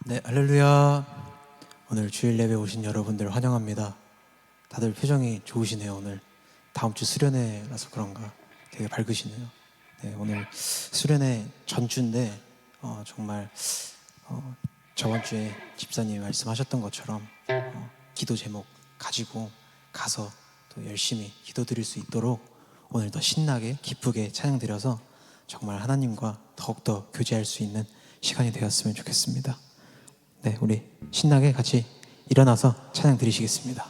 네, 할렐루야. 오늘 주일 예배 오신 여러분들 환영합니다. 다들 표정이 좋으시네요. 오늘 다음 주 수련회라서 그런가 되게 밝으시네요. 네, 오늘 수련회 전주인데 정말 저번 주에 집사님이 말씀하셨던 것처럼 기도 제목 가지고 가서 또 열심히 기도드릴 수 있도록 오늘 더 신나게 기쁘게 찬양드려서 정말 하나님과 더욱더 교제할 수 있는 시간이 되었으면 좋겠습니다. 네, 우리 신나게 같이 일어나서 찬양 드리시겠습니다.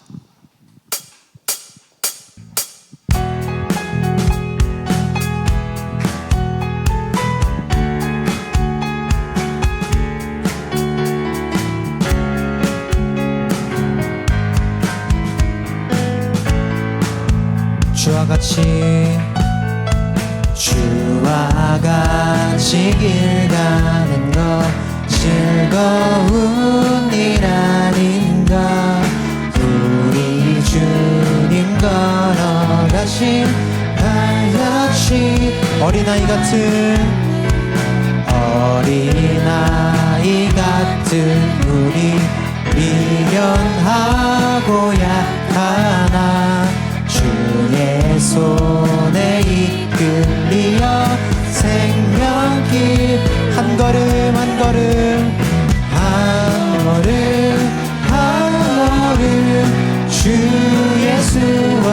주와 같이 길 가는 것 즐거운 일 아닌가. 우리 주님 걸어가신 발같이 어린아이 같은 우리 미련하고 약하나 주의 손에 이끌리어 생명길 한 걸음 한 걸음 주 예수와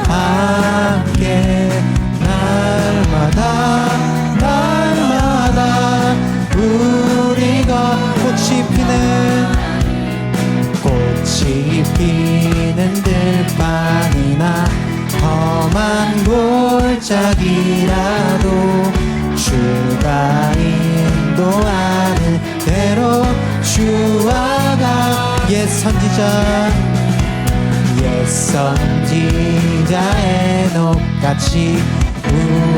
함께 날마다 우리가 꽃이 피는 들판이나 험한 골짜기라도 주가 인도하는 대로 주와 옛 선지자 에녹같이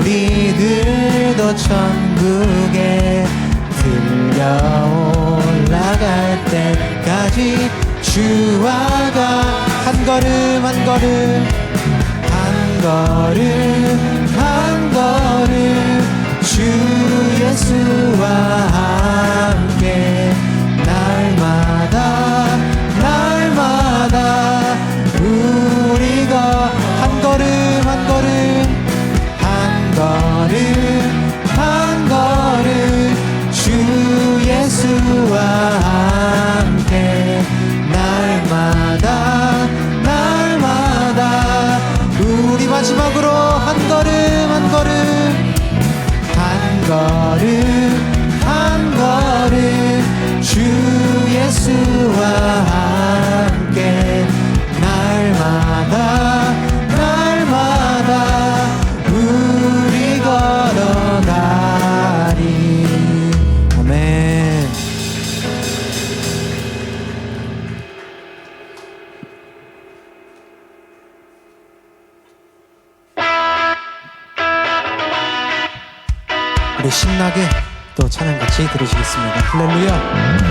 우리들도 천국에 들려 올라갈 때까지 주와 한 걸음 주 예수와 함께 날마다 우리가 한 걸음 주 예수와 함께 날마다 우리 마지막으로 한 걸음 주 예수와 함께 날마다 우리 걸어가리. 아멘. 우리 신나게 또 찬양 같이 들으시겠습니다. 할렐루야.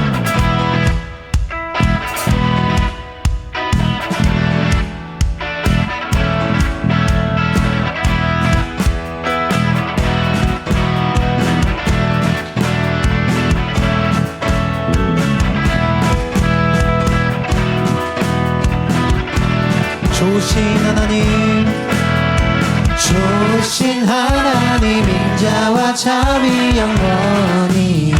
좋으신 하나님 인자와 참이 영원히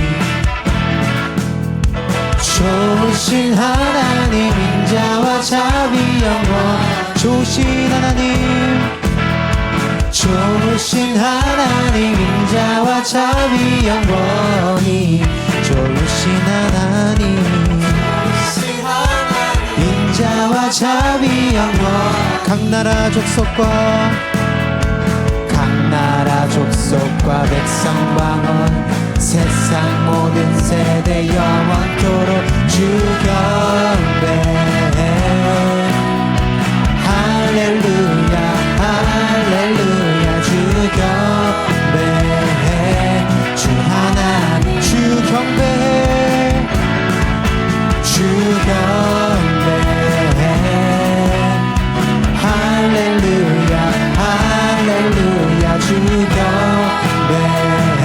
좋으신 하나님 인자와 참이 영원 좋으신 하나님 인자와 참이 영원히 좋으신 하나님 인자와 참이 영원 각 나라 족속과 백성 방언 세상 모든 세대 영원토록 주 경배해. 할렐루야 주 경배해. 주 하나님 주 경배해. 할렐루야 주 경배해.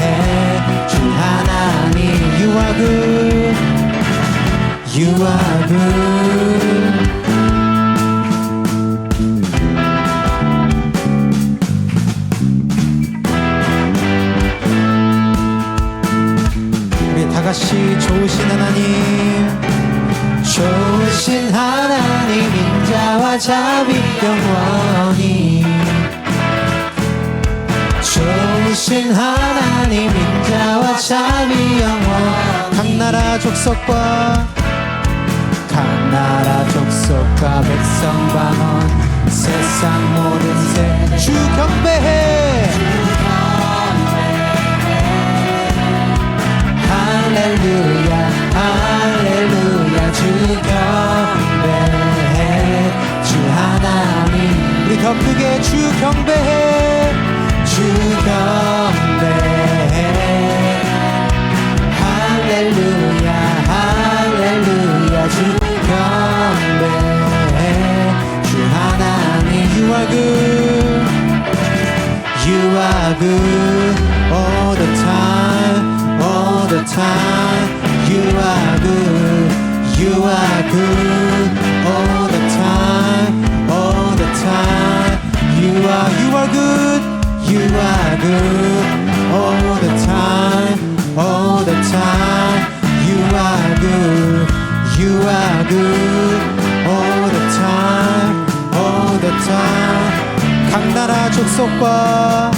주 하나님 You are good You are good. 우리 다 같이 좋으신 하나님, 좋으신 하나님, 인자와 자비 영원히. 좋으신 하나님, 인자와 자비 영원. 각 나라 족속과 백성 방언, 세상 모든 새 주 경배해. 할렐루야 할렐루야 주 경배해. 주 하나님, 우리 더 크게 주 경배해. 주 경배해. 할렐루야 할렐루야 주 경배해. 주 하나님. You are good. You are good all the time, all the time. You are good. You are good all the time, all the time. You are good. You are good all the time, all the time. You are good. You are good all the time, all the time. 각 나라 족속과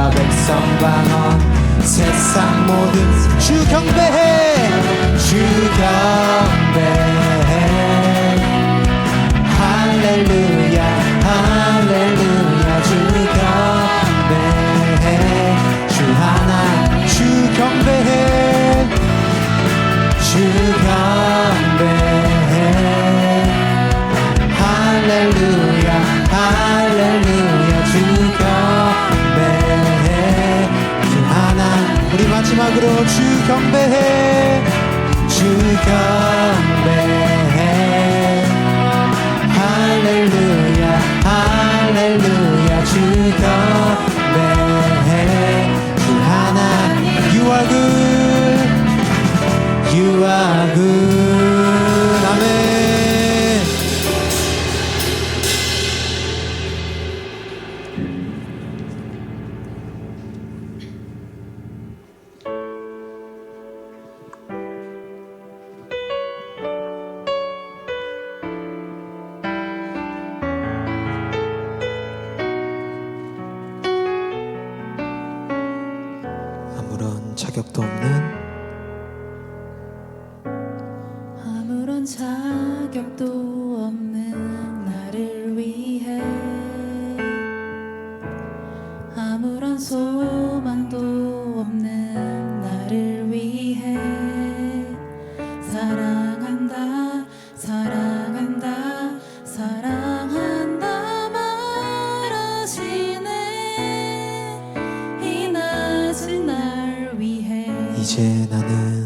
백성 방언, 세상 모든 주 경배해. 주 경배해. 할렐루야 할렐루야 주 경배해. 주 하나님 주 경배해. 주 경배해. 할렐루야 할렐루야 주 경배해. 주 하나님. 우리 마지막으로 주 경배해. 주 경배해. 할렐루야 할렐루야 주 경배해. 주 하나님. You are good. You are good. 아멘. 아무런 자격도 없는 나를 위해, 아무런 소망도 없는 나를 위해 사랑한다 사랑한다 사랑한다 말하시네. 이 낮은 날 위해 이제 나는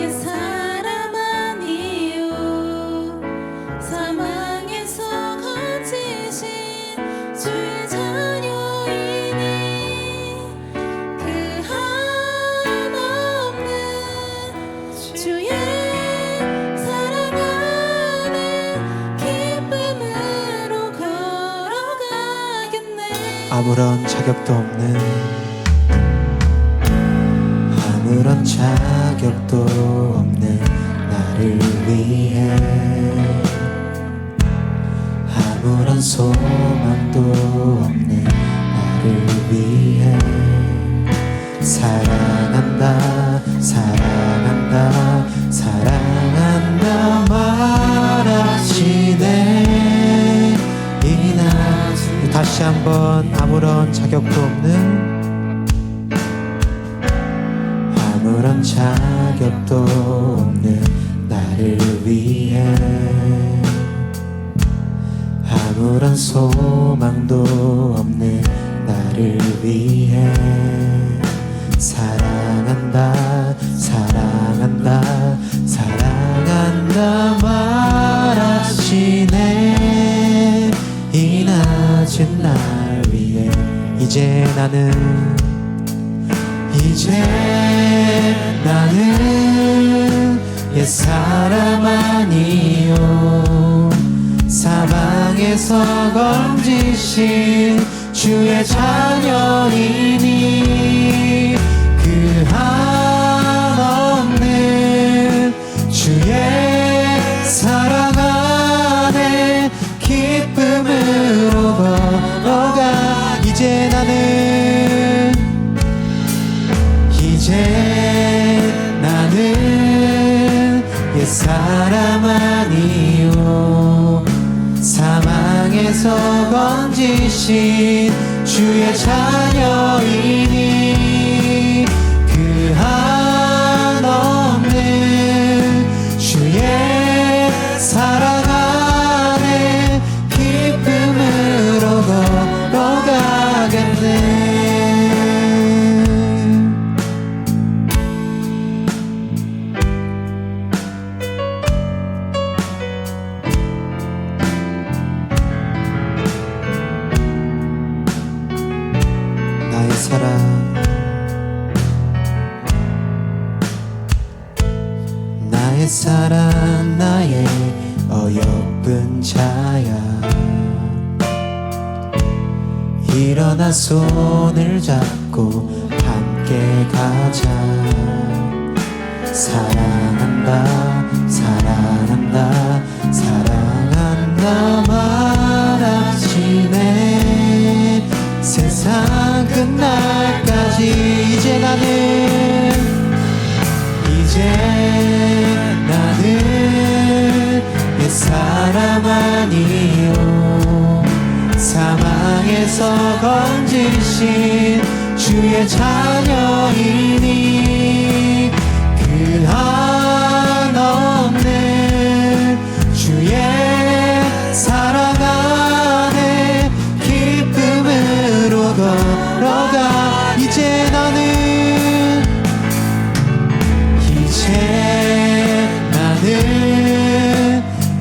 옛 사람 아니요, 사망에서 건지신 주의 자녀이니 그 한없는 주의 사랑 안에 기쁨으로 걸어가겠네. 아무런 자격도 없는 나를 위해, 아무런 소망도 없는 나를 위해 사랑한다 사랑한다 사랑한다 말하시네. 이날 다시 한번 아무런 자격도 없는 나를 위해, 아무런 소망도 없는 나를 위해 사랑한다 사랑한다 사랑한다 말하시네. 이 낮은 날 위해 이제 이제 나는 옛사람 아니요 사방에서 건지신 주의 자녀이니 그 한없는 주의 사랑 안에 기쁨으로 걸어가 이제 나는 옛사람 아니요 사망에서 건지신 주의 자녀이니 그 한없는 주의 사랑 안에 기쁨으로 걸어가겠네. 나의 사랑 나의 어여쁜 자야 일어나 손을 잡고 함께 가자 사랑한다 사랑한다 사랑한다 말하시네 세상 끝날까지 이제 나는 옛사람 아니요 사망에서 건지신 주의 자녀이니 그 한없는 주의 사랑 안에 기쁨으로 걸어가 이제 나는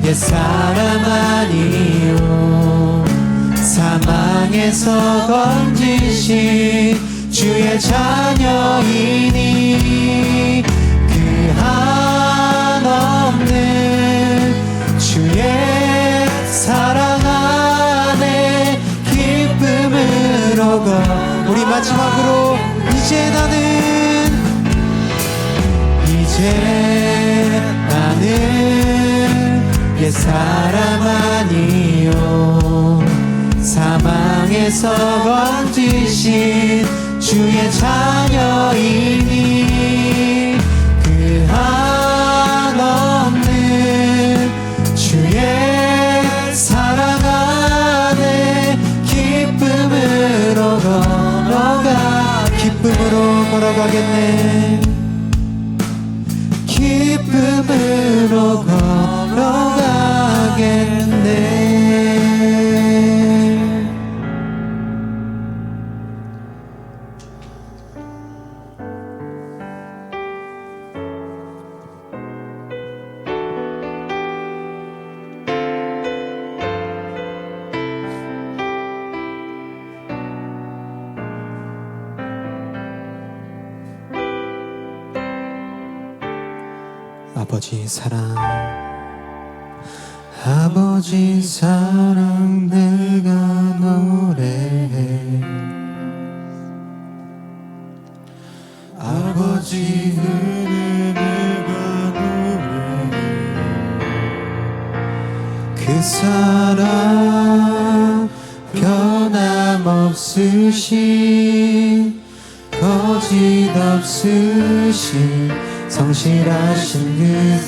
옛사람 아니요 사망에서 건지신 주의 자녀이니 그 한없는 주의 사랑 안에 기쁨으로 우리 마지막으로 이제 나는 옛사람 아니요 사망에서 건지신 주의 자녀이니 그 한없는 주의 사랑 안에 기쁨으로 걸어가겠네 기쁨으로 걸어가겠네. 아버지 사랑 내가 노래해 아버지 은혜 내가 노래해 그 사랑 변함없으신 거짓 없으신 성실하신 그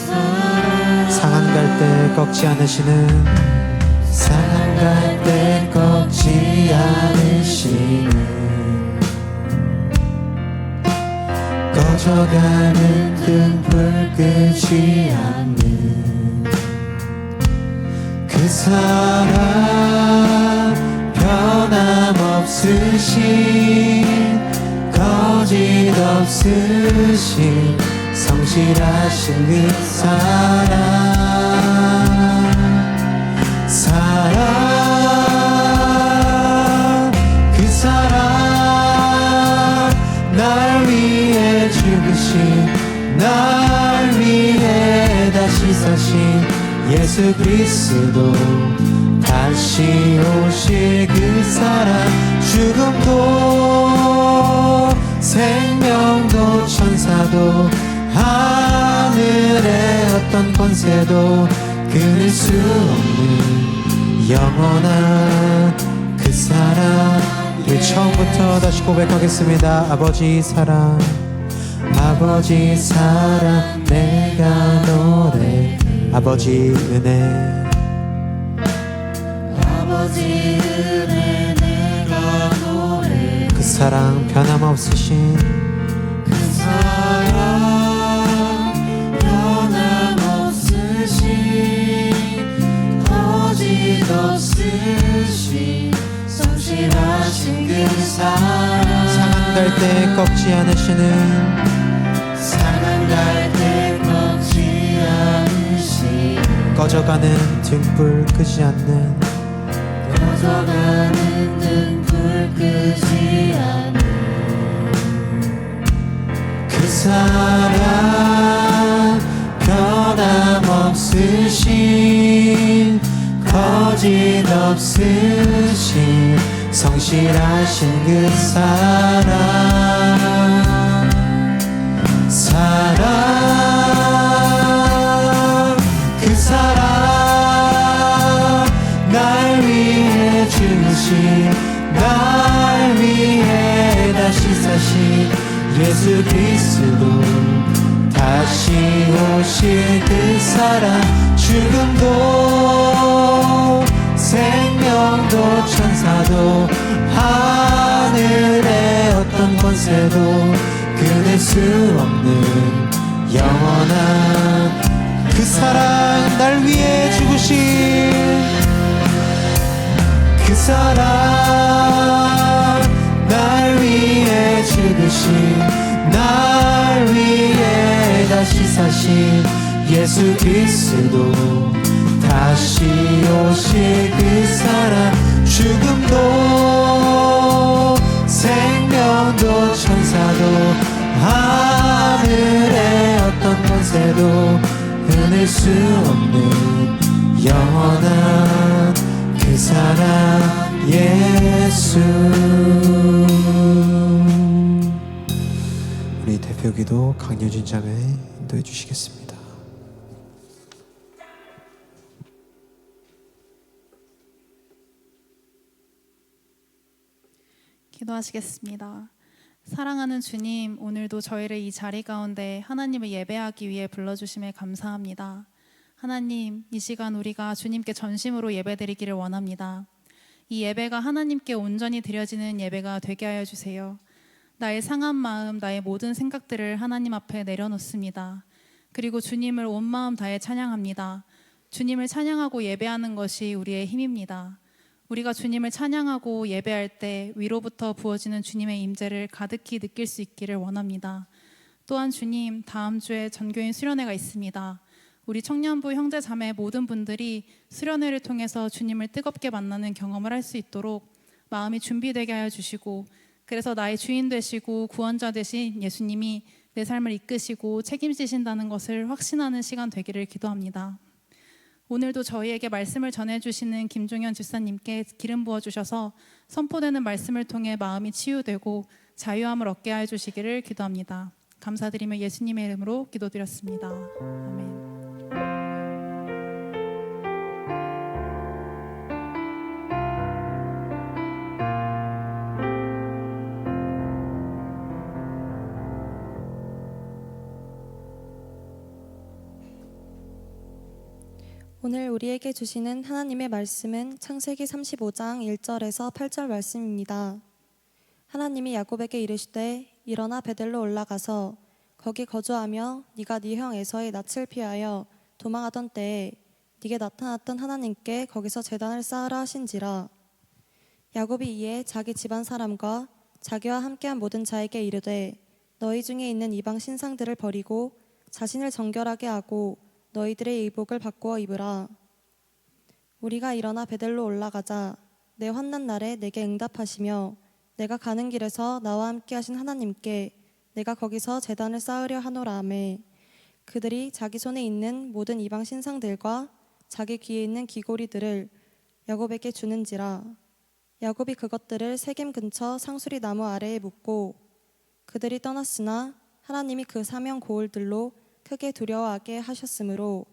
상한 갈 때 꺾지 않으시는 상한 갈 때 꺾지 않으시는 꺼져가는 등불 끄지 않는 그 사랑 변함없으신 거짓 없으신 성실하신 그 사랑 그 사랑 예수 그리스도 다시 오실 그 사랑 죽음도 생명도 천사도 하늘의 어떤 권세도 끊을 수 없는 영원한 그 사랑. 우리 처음부터 다시 고백하겠습니다. 아버지 사랑 아버지 사랑 내가 노래 아버지 은혜 아버지 은혜 내가 노래 그 사랑 변함없으신 그 사랑 변함없으신 거짓없으신 성실하신 그 사랑 상한 갈 때 꺾지 않으시는 상한 갈 때 꺾지 않으신 꺼져가는 등불 끄지 않는 꺼져가는 등불 끄지 않는 그 사랑 변함없으신 거짓없으신 성실하신 그 사랑 그 사랑 날 위해 죽으신 날 위해 다시 사신 예수 그리스도 다시 오실 그 사랑 죽음도 생명도 천사도 하늘의 어떤 권세도 끊을 수 없는 영원한 그 사랑 날 위해 죽으신 그 사랑 날 위해 죽으신 날 위해 다시 사신 예수 그리스도 다시 오실 그 사랑 죽음도 생명도 천사도 하늘의 어떤 권세도 끊을 수 없는 영원한 그 사랑 예수. 우리 대표기도 강효진 자매 인도해 주시겠습니다. 기도하시겠습니다. 사랑하는 주님, 오늘도 저희를 이 자리 가운데 하나님을 예배하기 위해 불러주심에 감사합니다. 하나님, 이 시간 우리가 주님께 전심으로 예배드리기를 원합니다. 이 예배가 하나님께 온전히 드려지는 예배가 되게 하여 주세요. 나의 상한 마음, 나의 모든 생각들을 하나님 앞에 내려놓습니다. 그리고 주님을 온 마음 다해 찬양합니다. 주님을 찬양하고 예배하는 것이 우리의 힘입니다. 우리가 주님을 찬양하고 예배할 때 위로부터 부어지는 주님의 임재를 가득히 느낄 수 있기를 원합니다. 또한 주님, 다음 주에 전교인 수련회가 있습니다. 우리 청년부 형제 자매 모든 분들이 수련회를 통해서 주님을 뜨겁게 만나는 경험을 할 수 있도록 마음이 준비되게 하여 주시고, 그래서 나의 주인 되시고 구원자 되신 예수님이 내 삶을 이끄시고 책임지신다는 것을 확신하는 시간 되기를 기도합니다. 오늘도 저희에게 말씀을 전해주시는 김종현 집사님께 기름 부어주셔서 선포되는 말씀을 통해 마음이 치유되고 자유함을 얻게 하여 주시기를 기도합니다. 감사드리며 예수님의 이름으로 기도드렸습니다. 아멘. 오늘 우리에게 주시는 하나님의 말씀은 창세기 35장 1절에서 8절 말씀입니다. 하나님이 야곱에게 이르시되 일어나 베델로 올라가서 거기 거주하며 네가 네 형 에서의 낯을 피하여 도망하던 때에 네게 나타났던 하나님께 거기서 제단을 쌓으라 하신지라. 야곱이 이에 자기 집안 사람과 자기와 함께한 모든 자에게 이르되 너희 중에 있는 이방 신상들을 버리고 자신을 정결하게 하고 너희들의 의복을 바꾸어 입으라. 우리가 일어나 베델로 올라가자 내 환난 날에 내게 응답하시며 내가 가는 길에서 나와 함께 하신 하나님께 내가 거기서 제단을 쌓으려 하노라 하매 그들이 자기 손에 있는 모든 이방 신상들과 자기 귀에 있는 귀고리들을 야곱에게 주는지라. 야곱이 그것들을 세겜 근처 상수리 나무 아래에 묻고 그들이 떠났으나 하나님이 그 사명 고을들로 크게 두려워하게 하셨으므로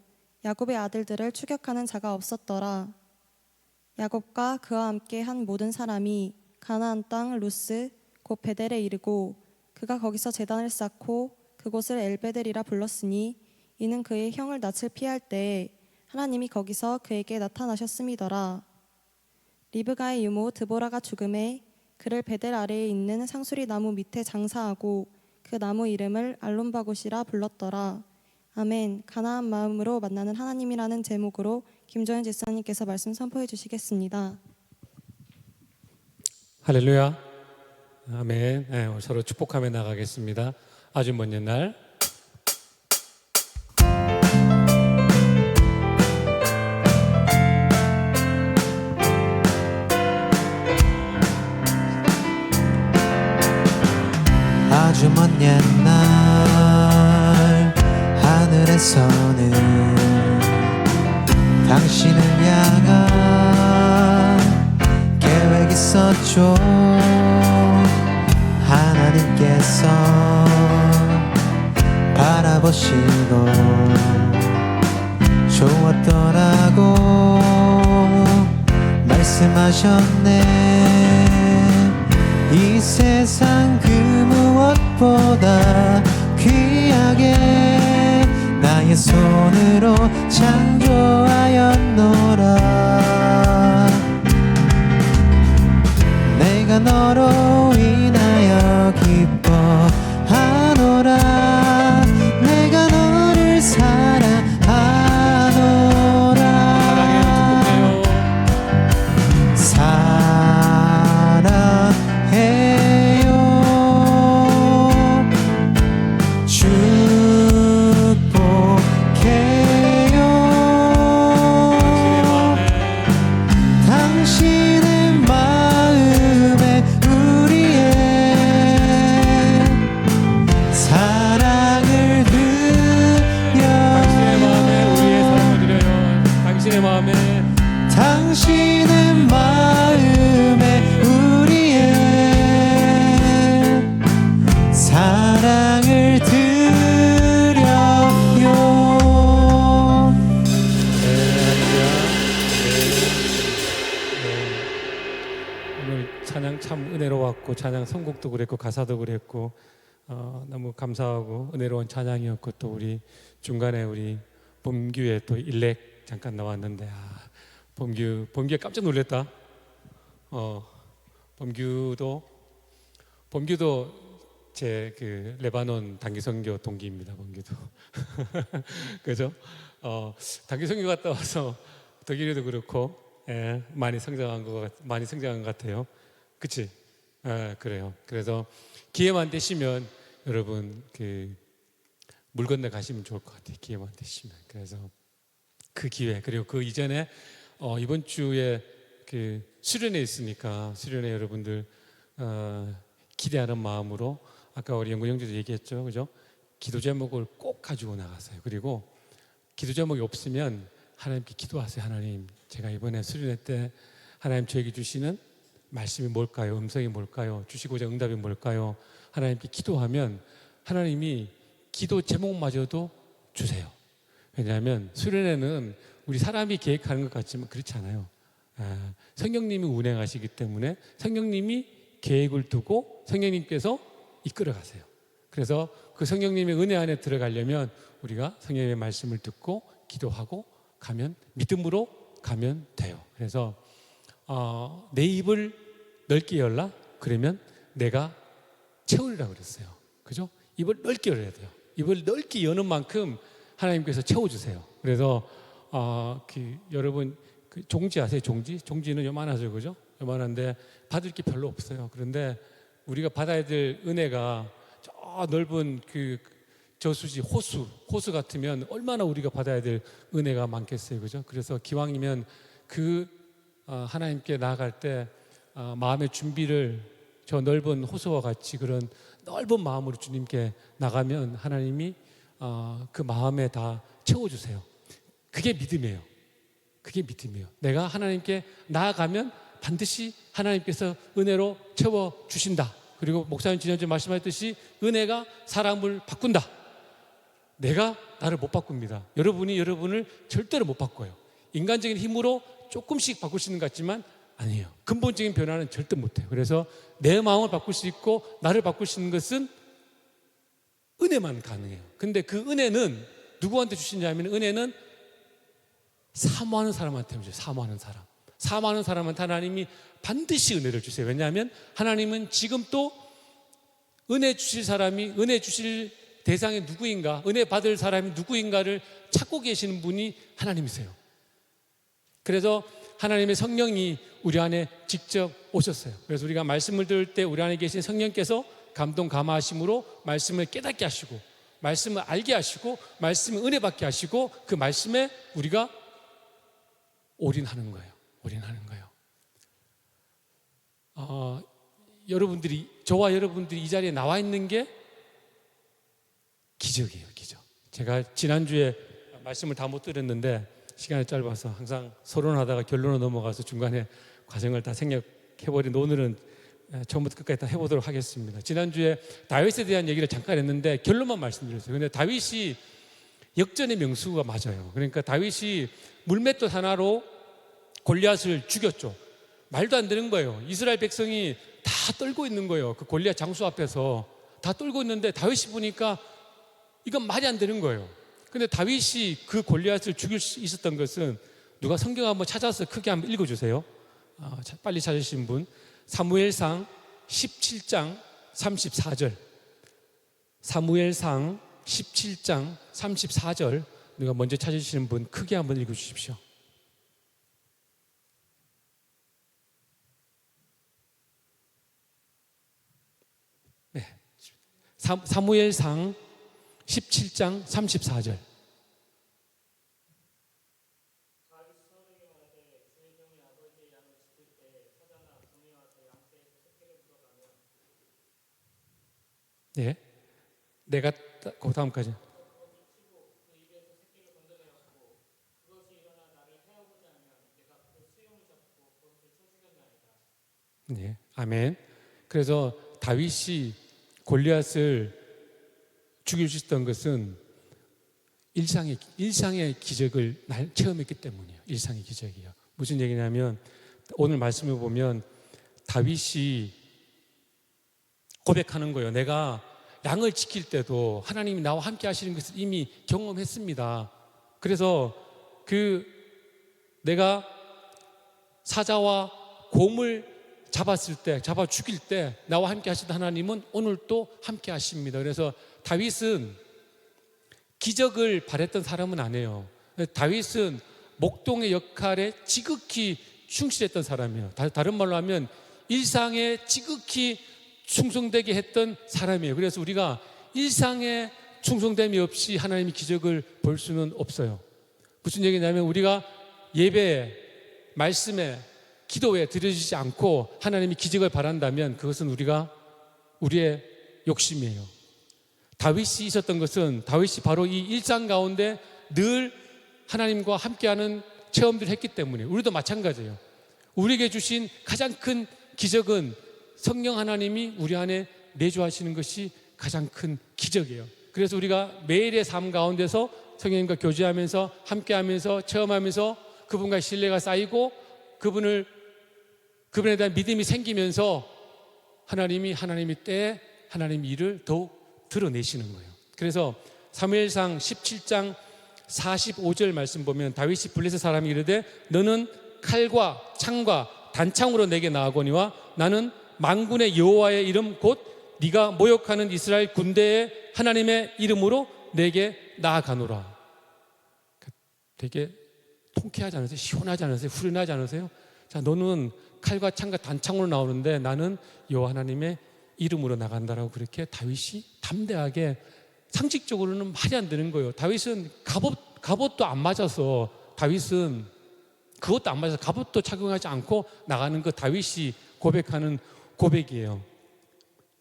야곱의 아들들을 추격하는 자가 없었더라. 야곱과 그와 함께 한 모든 사람이 가나안 땅 루스 곧 베델에 이르고 그가 거기서 제단을 쌓고 그곳을 엘베델이라 불렀으니 이는 그의 형을 낯을 피할 때에 하나님이 거기서 그에게 나타나셨음이더라. 리브가의 유모 드보라가 죽음에 그를 베델 아래에 있는 상수리 나무 밑에 장사하고 그 나무 이름을 알론바곳이라 불렀더라. 아멘. 가나안 마음으로 만나는 하나님이라는 제목으로 김조연 집사님께서 말씀 선포해 주시겠습니다. 할렐루야. 아멘. 네, 오늘 서로 축복하며 나가겠습니다. 아주 먼 옛날 아주 먼 옛날 하늘에서는 당신을 향한 계획 있었죠. 하나님께서 바라보시고 좋았더라고 말씀하셨네. 이 세상 그 무엇보다 귀하게 나의 손으로 창조하였노라. 내가 너로 인하여 기뻐하노라. 내가 너를 사랑하노라. 사랑해요. 축복해요. 당신의 마음에 우리의 사랑을 드려요. 당신의 마음에 당신의 마음에 우리의 사랑을 드려요. 오늘 찬양 참 은혜로웠고 찬양 선곡도 그랬고 가사도 그랬고 너무 감사하고 은혜로운 찬양이었고 또 우리 중간에 우리 범규의 또 일렉 잠깐 나왔는데 범규 깜짝 놀랐다. 범규도 제 그 레바논 단기 선교 동기입니다. 범규도 그죠? 단기 선교 갔다 와서 독일에도 그렇고 많이 성장한 것 같아요. 그치? 그래요. 그래서 기회만 되시면 여러분 그 물 건너 가시면 좋을 것 같아요. 기회만 되시면. 그래서 그 기회 그리고 그 이전에 이번 주에 그 수련회 있으니까 수련회 여러분들 기대하는 마음으로 아까 우리 영구 형제도 얘기했죠, 그죠? 기도 제목을 꼭 가지고 나가세요. 그리고 기도 제목이 없으면 하나님께 기도하세요. 하나님, 제가 이번에 수련회 때 하나님 저에게 주시는 말씀이 뭘까요? 음성이 뭘까요? 주시고자 응답이 뭘까요? 하나님께 기도하면 하나님이 기도 제목마저도 주세요. 왜냐하면 수련회는 우리 사람이 계획하는 것 같지만 그렇지 않아요. 성령님이 운행하시기 때문에 성령님이 계획을 두고 성령님께서 이끌어 가세요. 그래서 그 성령님의 은혜 안에 들어가려면 우리가 성령님의 말씀을 듣고 기도하고 가면 믿음으로 가면 돼요. 그래서 내 입을 넓게 열라 그러면 내가 채우리라고 그랬어요. 그죠? 입을 넓게 열어야 돼요. 입을 넓게 여는 만큼 하나님께서 채워주세요. 그래서 여러분 그 종지 아세요? 종지는 요만하죠, 그죠? 요만한데 받을 게 별로 없어요. 그런데 우리가 받아야 될 은혜가 저 넓은 그 저수지 호수 같으면 얼마나 우리가 받아야 될 은혜가 많겠어요, 그죠? 그래서 기왕이면 하나님께 나아갈 때 마음의 준비를 저 넓은 호수와 같이 그런 넓은 마음으로 주님께 나가면 하나님이 그 마음에 다 채워주세요. 그게 믿음이에요. 그게 믿음이에요. 내가 하나님께 나아가면 반드시 하나님께서 은혜로 채워주신다. 그리고 목사님 지난주에 말씀하셨듯이 은혜가 사람을 바꾼다. 내가 나를 못 바꿉니다. 여러분이 여러분을 절대로 못 바꿔요. 인간적인 힘으로 조금씩 바꿀 수 있는 것 같지만 아니에요. 근본적인 변화는 절대 못해요. 그래서 내 마음을 바꿀 수 있고 나를 바꿀 수 있는 것은 은혜만 가능해요. 근데 그 은혜는 누구한테 주시냐면 은혜는 사모하는 사람한테 주세요. 사모하는 사람. 사모하는 사람한테 하나님이 반드시 은혜를 주세요. 왜냐하면 하나님은 지금 또 은혜 주실 사람이, 은혜 주실 대상이 누구인가, 은혜 받을 사람이 누구인가를 찾고 계시는 분이 하나님이세요. 그래서 하나님의 성령이 우리 안에 직접 오셨어요. 그래서 우리가 말씀을 들을 때 우리 안에 계신 성령께서 감동 감화하심으로 말씀을 깨닫게 하시고, 말씀을 알게 하시고, 말씀을 은혜 받게 하시고, 그 말씀에 우리가 올인하는 거예요. 올인하는 거예요. 여러분들이, 저와 여러분들이 이 자리에 나와 있는 게 기적이에요. 기적. 제가 지난주에 말씀을 다 못 들었는데 시간이 짧아서 항상 서론하다가 결론으로 넘어가서 중간에 과정을 다 생략해버리는데 오늘은 처음부터 끝까지 다 해보도록 하겠습니다. 지난주에 다윗에 대한 얘기를 잠깐 했는데 결론만 말씀드렸어요. 근데 다윗이 역전의 명수가 맞아요. 그러니까 다윗이 물맷돌 하나로 골리앗을 죽였죠. 말도 안 되는 거예요. 이스라엘 백성이 다 떨고 있는 거예요. 그 골리앗 장수 앞에서 다 떨고 있는데 다윗이 보니까 이건 말이 안 되는 거예요. 근데 다윗이 그 골리앗을 죽일 수 있었던 것은, 누가 성경 한번 찾아서 크게 한번 읽어주세요. 빨리 찾으신 분. 사무엘상 17장 34절. 사무엘상 17장 34절. 누가 먼저 찾으시는 분 크게 한번 읽어주십시오. 네. 사무엘상 17장 34절. 예. 내가 그 다음까지. 네. 아멘. 그래서 다윗이 골리앗을 죽일 수 있었던 것은 일상의 기적을 체험했기 때문이에요. 일상의 기적이에요. 무슨 얘기냐면 오늘 말씀을 보면 다윗이 고백하는 거예요. 내가 양을 지킬 때도 하나님이 나와 함께 하시는 것을 이미 경험했습니다. 그래서 내가 사자와 곰을 잡아 죽일 때 나와 함께 하시던 하나님은 오늘 또 함께 하십니다. 그래서 다윗은 기적을 바랬던 사람은 아니에요. 다윗은 목동의 역할에 지극히 충실했던 사람이에요. 다른 말로 하면 일상에 지극히 충성되게 했던 사람이에요. 그래서 우리가 일상에 충성됨이 없이 하나님의 기적을 볼 수는 없어요. 무슨 얘기냐면 우리가 예배에, 말씀에, 기도에 들어지지 않고 하나님이 기적을 바란다면 그것은 우리의 욕심이에요. 다윗이 있었던 것은 다윗이 바로 이 일상 가운데 늘 하나님과 함께하는 체험들을 했기 때문에 우리도 마찬가지예요. 우리에게 주신 가장 큰 기적은 성령 하나님이 우리 안에 내주하시는 것이 가장 큰 기적이에요. 그래서 우리가 매일의 삶 가운데서 성령님과 교제하면서 함께하면서 체험하면서 그분과의 신뢰가 쌓이고 그분에 대한 믿음이 생기면서 하나님의 때에 하나님의 일을 더욱 드러내시는 거예요. 그래서 사무엘상 17장 45절 말씀 보면 다윗이 블레셋 사람이 이르되 너는 칼과 창과 단창으로 내게 나아거니와 나는 만군의 여호와의 이름 곧 네가 모욕하는 이스라엘 군대의 하나님의 이름으로 내게 나아가노라. 되게 통쾌하지 않으세요? 시원하지 않으세요? 후련하지 않으세요? 자, 너는 칼과 창과 단창으로 나오는데 나는 여호와 하나님의 이름으로 나간다라고 그렇게 다윗이 담대하게, 상식적으로는 말이 안 되는 거예요. 다윗은 갑옷도 안 맞아서 그것도 안 맞아서 갑옷도 착용하지 않고 나가는 그 다윗이 고백하는 고백이에요.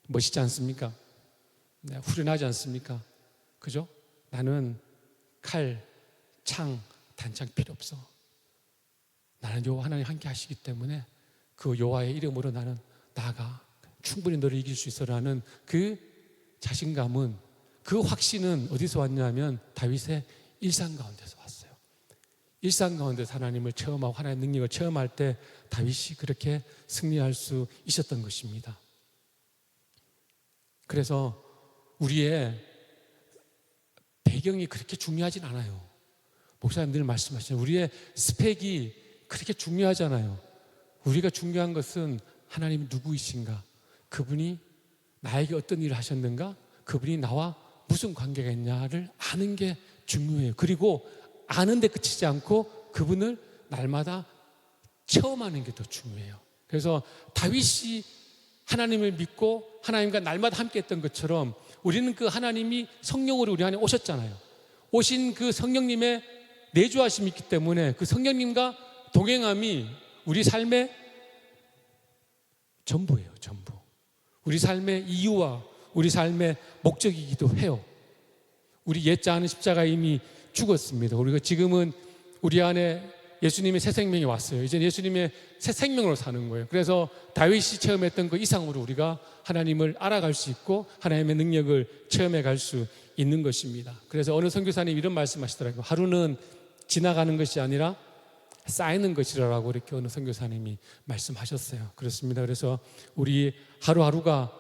멋있지 않습니까? 네, 후련하지 않습니까? 그죠? 나는 칼, 창, 단창 필요 없어. 나는 여호와 하나님 함께 하시기 때문에 그 여호와의 이름으로 나는 나아가 충분히 너를 이길 수 있어라는 그 자신감은, 그 확신은 어디서 왔냐면 다윗의 일상 가운데서 왔어요. 일상 가운데서 하나님을 체험하고 하나님의 능력을 체험할 때 다윗이 그렇게 승리할 수 있었던 것입니다. 그래서 우리의 배경이 그렇게 중요하진 않아요. 목사님 늘 말씀하시잖아요. 우리의 스펙이 그렇게 중요하잖아요. 우리가 중요한 것은 하나님이 누구이신가, 그분이 나에게 어떤 일을 하셨는가, 그분이 나와 무슨 관계가 있냐를 아는 게 중요해요. 그리고 아는 데 그치지 않고 그분을 날마다 체험하는 게 더 중요해요. 그래서 다윗이 하나님을 믿고 하나님과 날마다 함께 했던 것처럼 우리는 그 하나님이 성령으로 우리 안에 오셨잖아요. 오신 그 성령님의 내주하심이 있기 때문에 그 성령님과 동행함이 우리 삶의 전부예요. 전부. 우리 삶의 이유와 우리 삶의 목적이기도 해요. 우리 옛자 안은 십자가에 이미 죽었습니다. 우리가 지금은 우리 안에 예수님의 새 생명이 왔어요. 이제 예수님의 새 생명으로 사는 거예요. 그래서 다윗이 체험했던 그 이상으로 우리가 하나님을 알아갈 수 있고 하나님의 능력을 체험해 갈 수 있는 것입니다. 그래서 어느 선교사님 이런 말씀하시더라고요. 하루는 지나가는 것이 아니라 쌓이는 것이라고 이렇게 어느 선교사님이 말씀하셨어요. 그렇습니다. 그래서 우리 하루하루가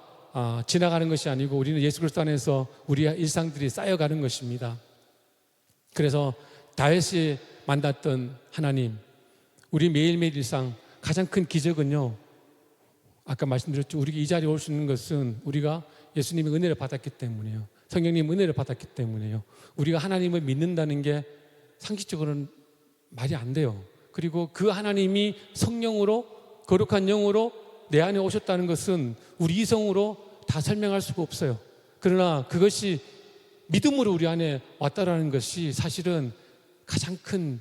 지나가는 것이 아니고 우리는 예수 그리스도 안에서 우리의 일상들이 쌓여가는 것입니다. 그래서 다윗이 만났던 하나님, 우리 매일매일 일상 가장 큰 기적은요, 아까 말씀드렸죠. 우리가 이 자리에 올 수 있는 것은 우리가 예수님의 은혜를 받았기 때문이에요. 성령님 은혜를 받았기 때문이에요. 우리가 하나님을 믿는다는 게 상식적으로는 말이 안 돼요. 그리고 그 하나님이 성령으로, 거룩한 영으로 내 안에 오셨다는 것은 우리 이성으로 다 설명할 수가 없어요. 그러나 그것이 믿음으로 우리 안에 왔다라는 것이 사실은 가장 큰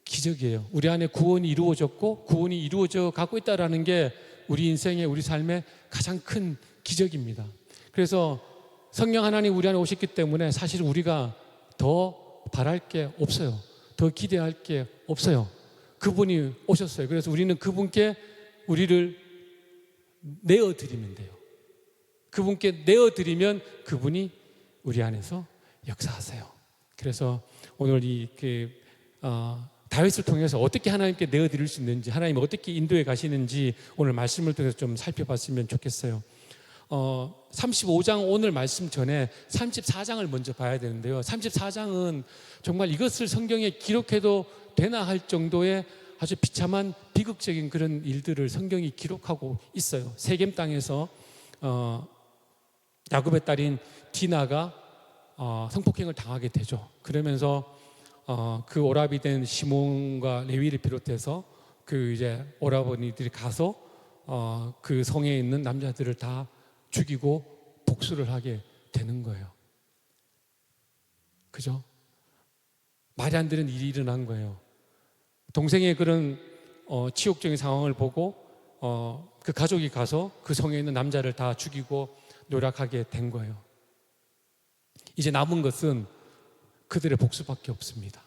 기적이에요. 우리 안에 구원이 이루어졌고 구원이 이루어져 가고 있다라는 게 우리 인생의, 우리 삶의 가장 큰 기적입니다. 그래서 성령 하나님 우리 안에 오셨기 때문에 사실 우리가 더 바랄 게 없어요. 더 기대할 게 없어요. 그분이 오셨어요. 그래서 우리는 그분께 우리를 내어드리면 돼요. 그분께 내어드리면 그분이 우리 안에서 역사하세요. 그래서 오늘 다윗을 통해서 어떻게 하나님께 내어드릴 수 있는지, 하나님이 어떻게 인도해 가시는지 오늘 말씀을 통해서 좀 살펴봤으면 좋겠어요. 35장 오늘 말씀 전에 34장을 먼저 봐야 되는데요. 34장은 정말 이것을 성경에 기록해도 되나 할 정도의 아주 비참한 비극적인 그런 일들을 성경이 기록하고 있어요. 세겜 땅에서 야곱의 딸인 디나가 성폭행을 당하게 되죠. 그러면서 그 오라비 된 시몬과 레위를 비롯해서 그 이제 오라버니들이 가서 그 성에 있는 남자들을 다 죽이고 복수를 하게 되는 거예요. 그죠? 말이 안 되는 일이 일어난 거예요. 동생의 그런 치욕적인 상황을 보고 그 가족이 가서 그 성에 있는 남자를 다 죽이고 노력하게 된 거예요. 이제 남은 것은 그들의 복수밖에 없습니다.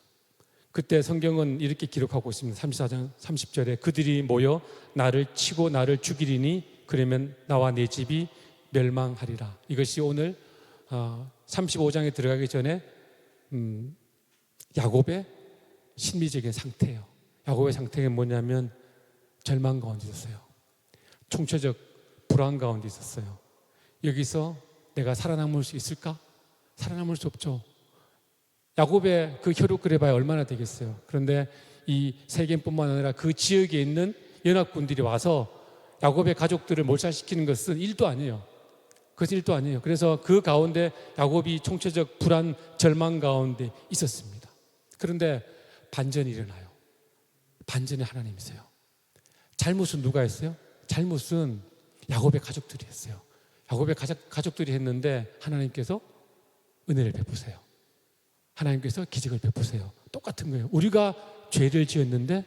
그때 성경은 이렇게 기록하고 있습니다. 34장 30절에 그들이 모여 나를 치고 나를 죽이리니 그러면 나와 내 집이 멸망하리라. 이것이 오늘 35장에 들어가기 전에 야곱의 심리적인 상태예요. 야곱의 상태가 뭐냐면 절망 가운데 있었어요. 총체적 불안 가운데 있었어요. 여기서 내가 살아남을 수 있을까? 살아남을 수 없죠. 야곱의 그 혈육 그래봐야 얼마나 되겠어요. 그런데 이 세겜뿐만 아니라 그 지역에 있는 연합군들이 와서 야곱의 가족들을 몰살시키는 것은 일도 아니에요. 그것은 일도 아니에요. 그래서 그 가운데 야곱이 총체적 불안, 절망 가운데 있었습니다. 그런데 반전이 일어나요. 반전의 하나님이세요. 잘못은 누가 했어요? 잘못은 야곱의 가족들이 했어요. 야곱의 가족들이 했는데 하나님께서 은혜를 베푸세요. 하나님께서 기적을 베푸세요. 똑같은 거예요. 우리가 죄를 지었는데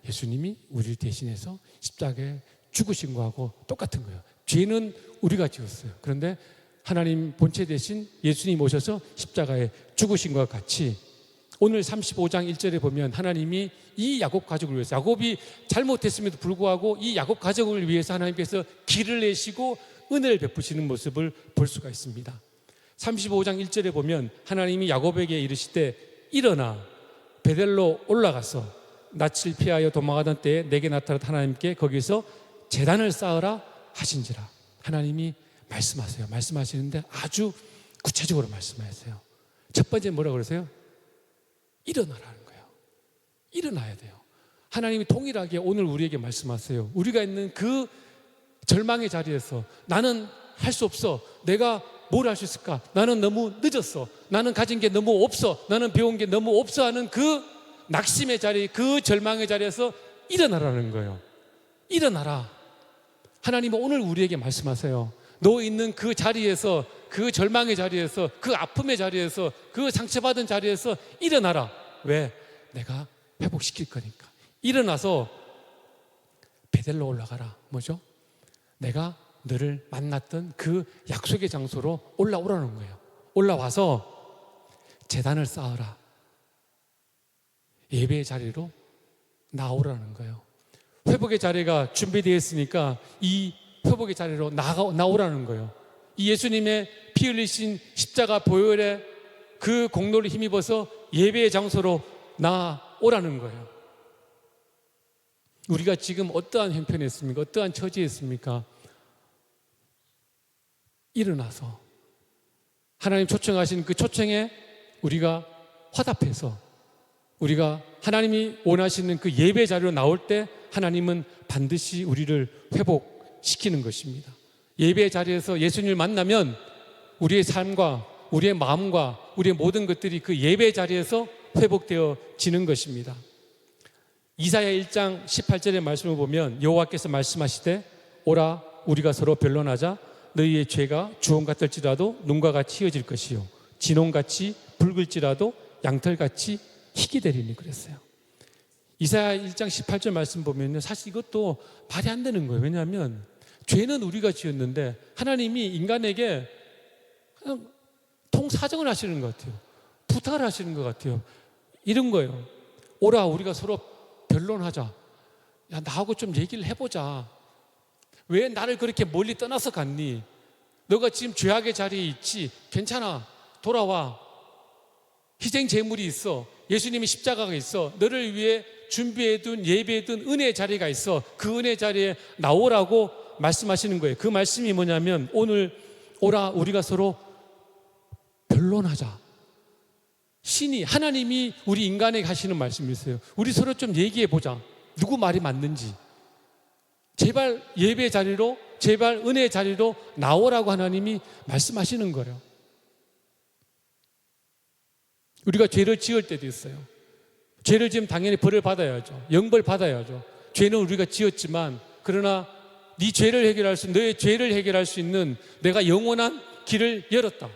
예수님이 우리를 대신해서 십자가에 죽으신 거하고 똑같은 거예요. 죄는 우리가 지었어요. 그런데 하나님 본체 대신 예수님 오셔서 십자가에 죽으신 것과 같이 오늘 35장 1절에 보면 하나님이 이 야곱 가족을 위해서, 야곱이 잘못했음에도 불구하고 이 야곱 가족을 위해서 하나님께서 길을 내시고 은혜를 베푸시는 모습을 볼 수가 있습니다. 35장 1절에 보면 하나님이 야곱에게 이르시되 일어나 베델로 올라가서 낯을 피하여 도망하던 때에 내게 나타난 하나님께 거기서 제단을 쌓으라 하신지라. 하나님이 말씀하세요. 말씀하시는데 아주 구체적으로 말씀하세요. 첫 번째 뭐라고 그러세요? 일어나라는 거예요. 일어나야 돼요. 하나님이 동일하게 오늘 우리에게 말씀하세요. 우리가 있는 그 절망의 자리에서 나는 할 수 없어. 내가 뭘 할 수 있을까? 나는 너무 늦었어. 나는 가진 게 너무 없어. 나는 배운 게 너무 없어 하는 그 낙심의 자리, 그 절망의 자리에서 일어나라는 거예요. 일어나라. 하나님은 오늘 우리에게 말씀하세요. 너 있는 그 자리에서, 그 절망의 자리에서, 그 아픔의 자리에서, 그 상처받은 자리에서 일어나라. 왜? 내가 회복시킬 거니까. 일어나서 베델로 올라가라. 뭐죠? 내가 너를 만났던 그 약속의 장소로 올라오라는 거예요. 올라와서 제단을 쌓아라. 예배의 자리로 나오라는 거예요. 회복의 자리가 준비되어 있으니까 이 회복의 자리로 나오라는 거예요. 이 예수님의 피 흘리신 십자가 보혈의 그 공로를 힘입어서 예배의 장소로 나오라는 거예요. 우리가 지금 어떠한 형편에 있습니까? 어떠한 처지에 있습니까? 일어나서 하나님 초청하신 그 초청에 우리가 화답해서 우리가 하나님이 원하시는 그 예배 자리로 나올 때 하나님은 반드시 우리를 회복시키는 것입니다. 예배 자리에서 예수님을 만나면 우리의 삶과 우리의 마음과 우리의 모든 것들이 그 예배 자리에서 회복되어지는 것입니다. 이사야 1장 18절의 말씀을 보면 여호와께서 말씀하시되 오라 우리가 서로 변론하자. 너희의 죄가 주홍 같을지라도 눈과 같이 휘어질 것이요 진홍같이 붉을지라도 양털같이 희게 되리니 그랬어요. 이사야 1장 18절 말씀 보면 사실 이것도 말이 안 되는 거예요. 왜냐하면 죄는 우리가 지었는데 하나님이 인간에게 그냥 통사정을 하시는 것 같아요. 부탁을 하시는 것 같아요. 이런 거예요. 오라 우리가 서로 변론하자. 야 나하고 좀 얘기를 해보자. 왜 나를 그렇게 멀리 떠나서 갔니? 너가 지금 죄악의 자리에 있지. 괜찮아. 돌아와. 희생 제물이 있어. 예수님이 십자가가 있어. 너를 위해 준비해둔 예배해둔 은혜의 자리가 있어. 그 은혜 자리에 나오라고 말씀하시는 거예요. 그 말씀이 뭐냐면 오늘 오라 우리가 서로 변론하자. 신이 하나님이 우리 인간에게 하시는 말씀이세요. 우리 서로 좀 얘기해보자. 누구 말이 맞는지. 제발 예배 자리로 제발 은혜의 자리로 나오라고 하나님이 말씀하시는 거예요. 우리가 죄를 지을 때도 있어요. 죄를 지으면 당연히 벌을 받아야죠. 영벌 받아야죠. 죄는 우리가 지었지만 그러나 네 죄를 해결할 수 너의 죄를 해결할 수 있는 내가 영원한 길을 열었다.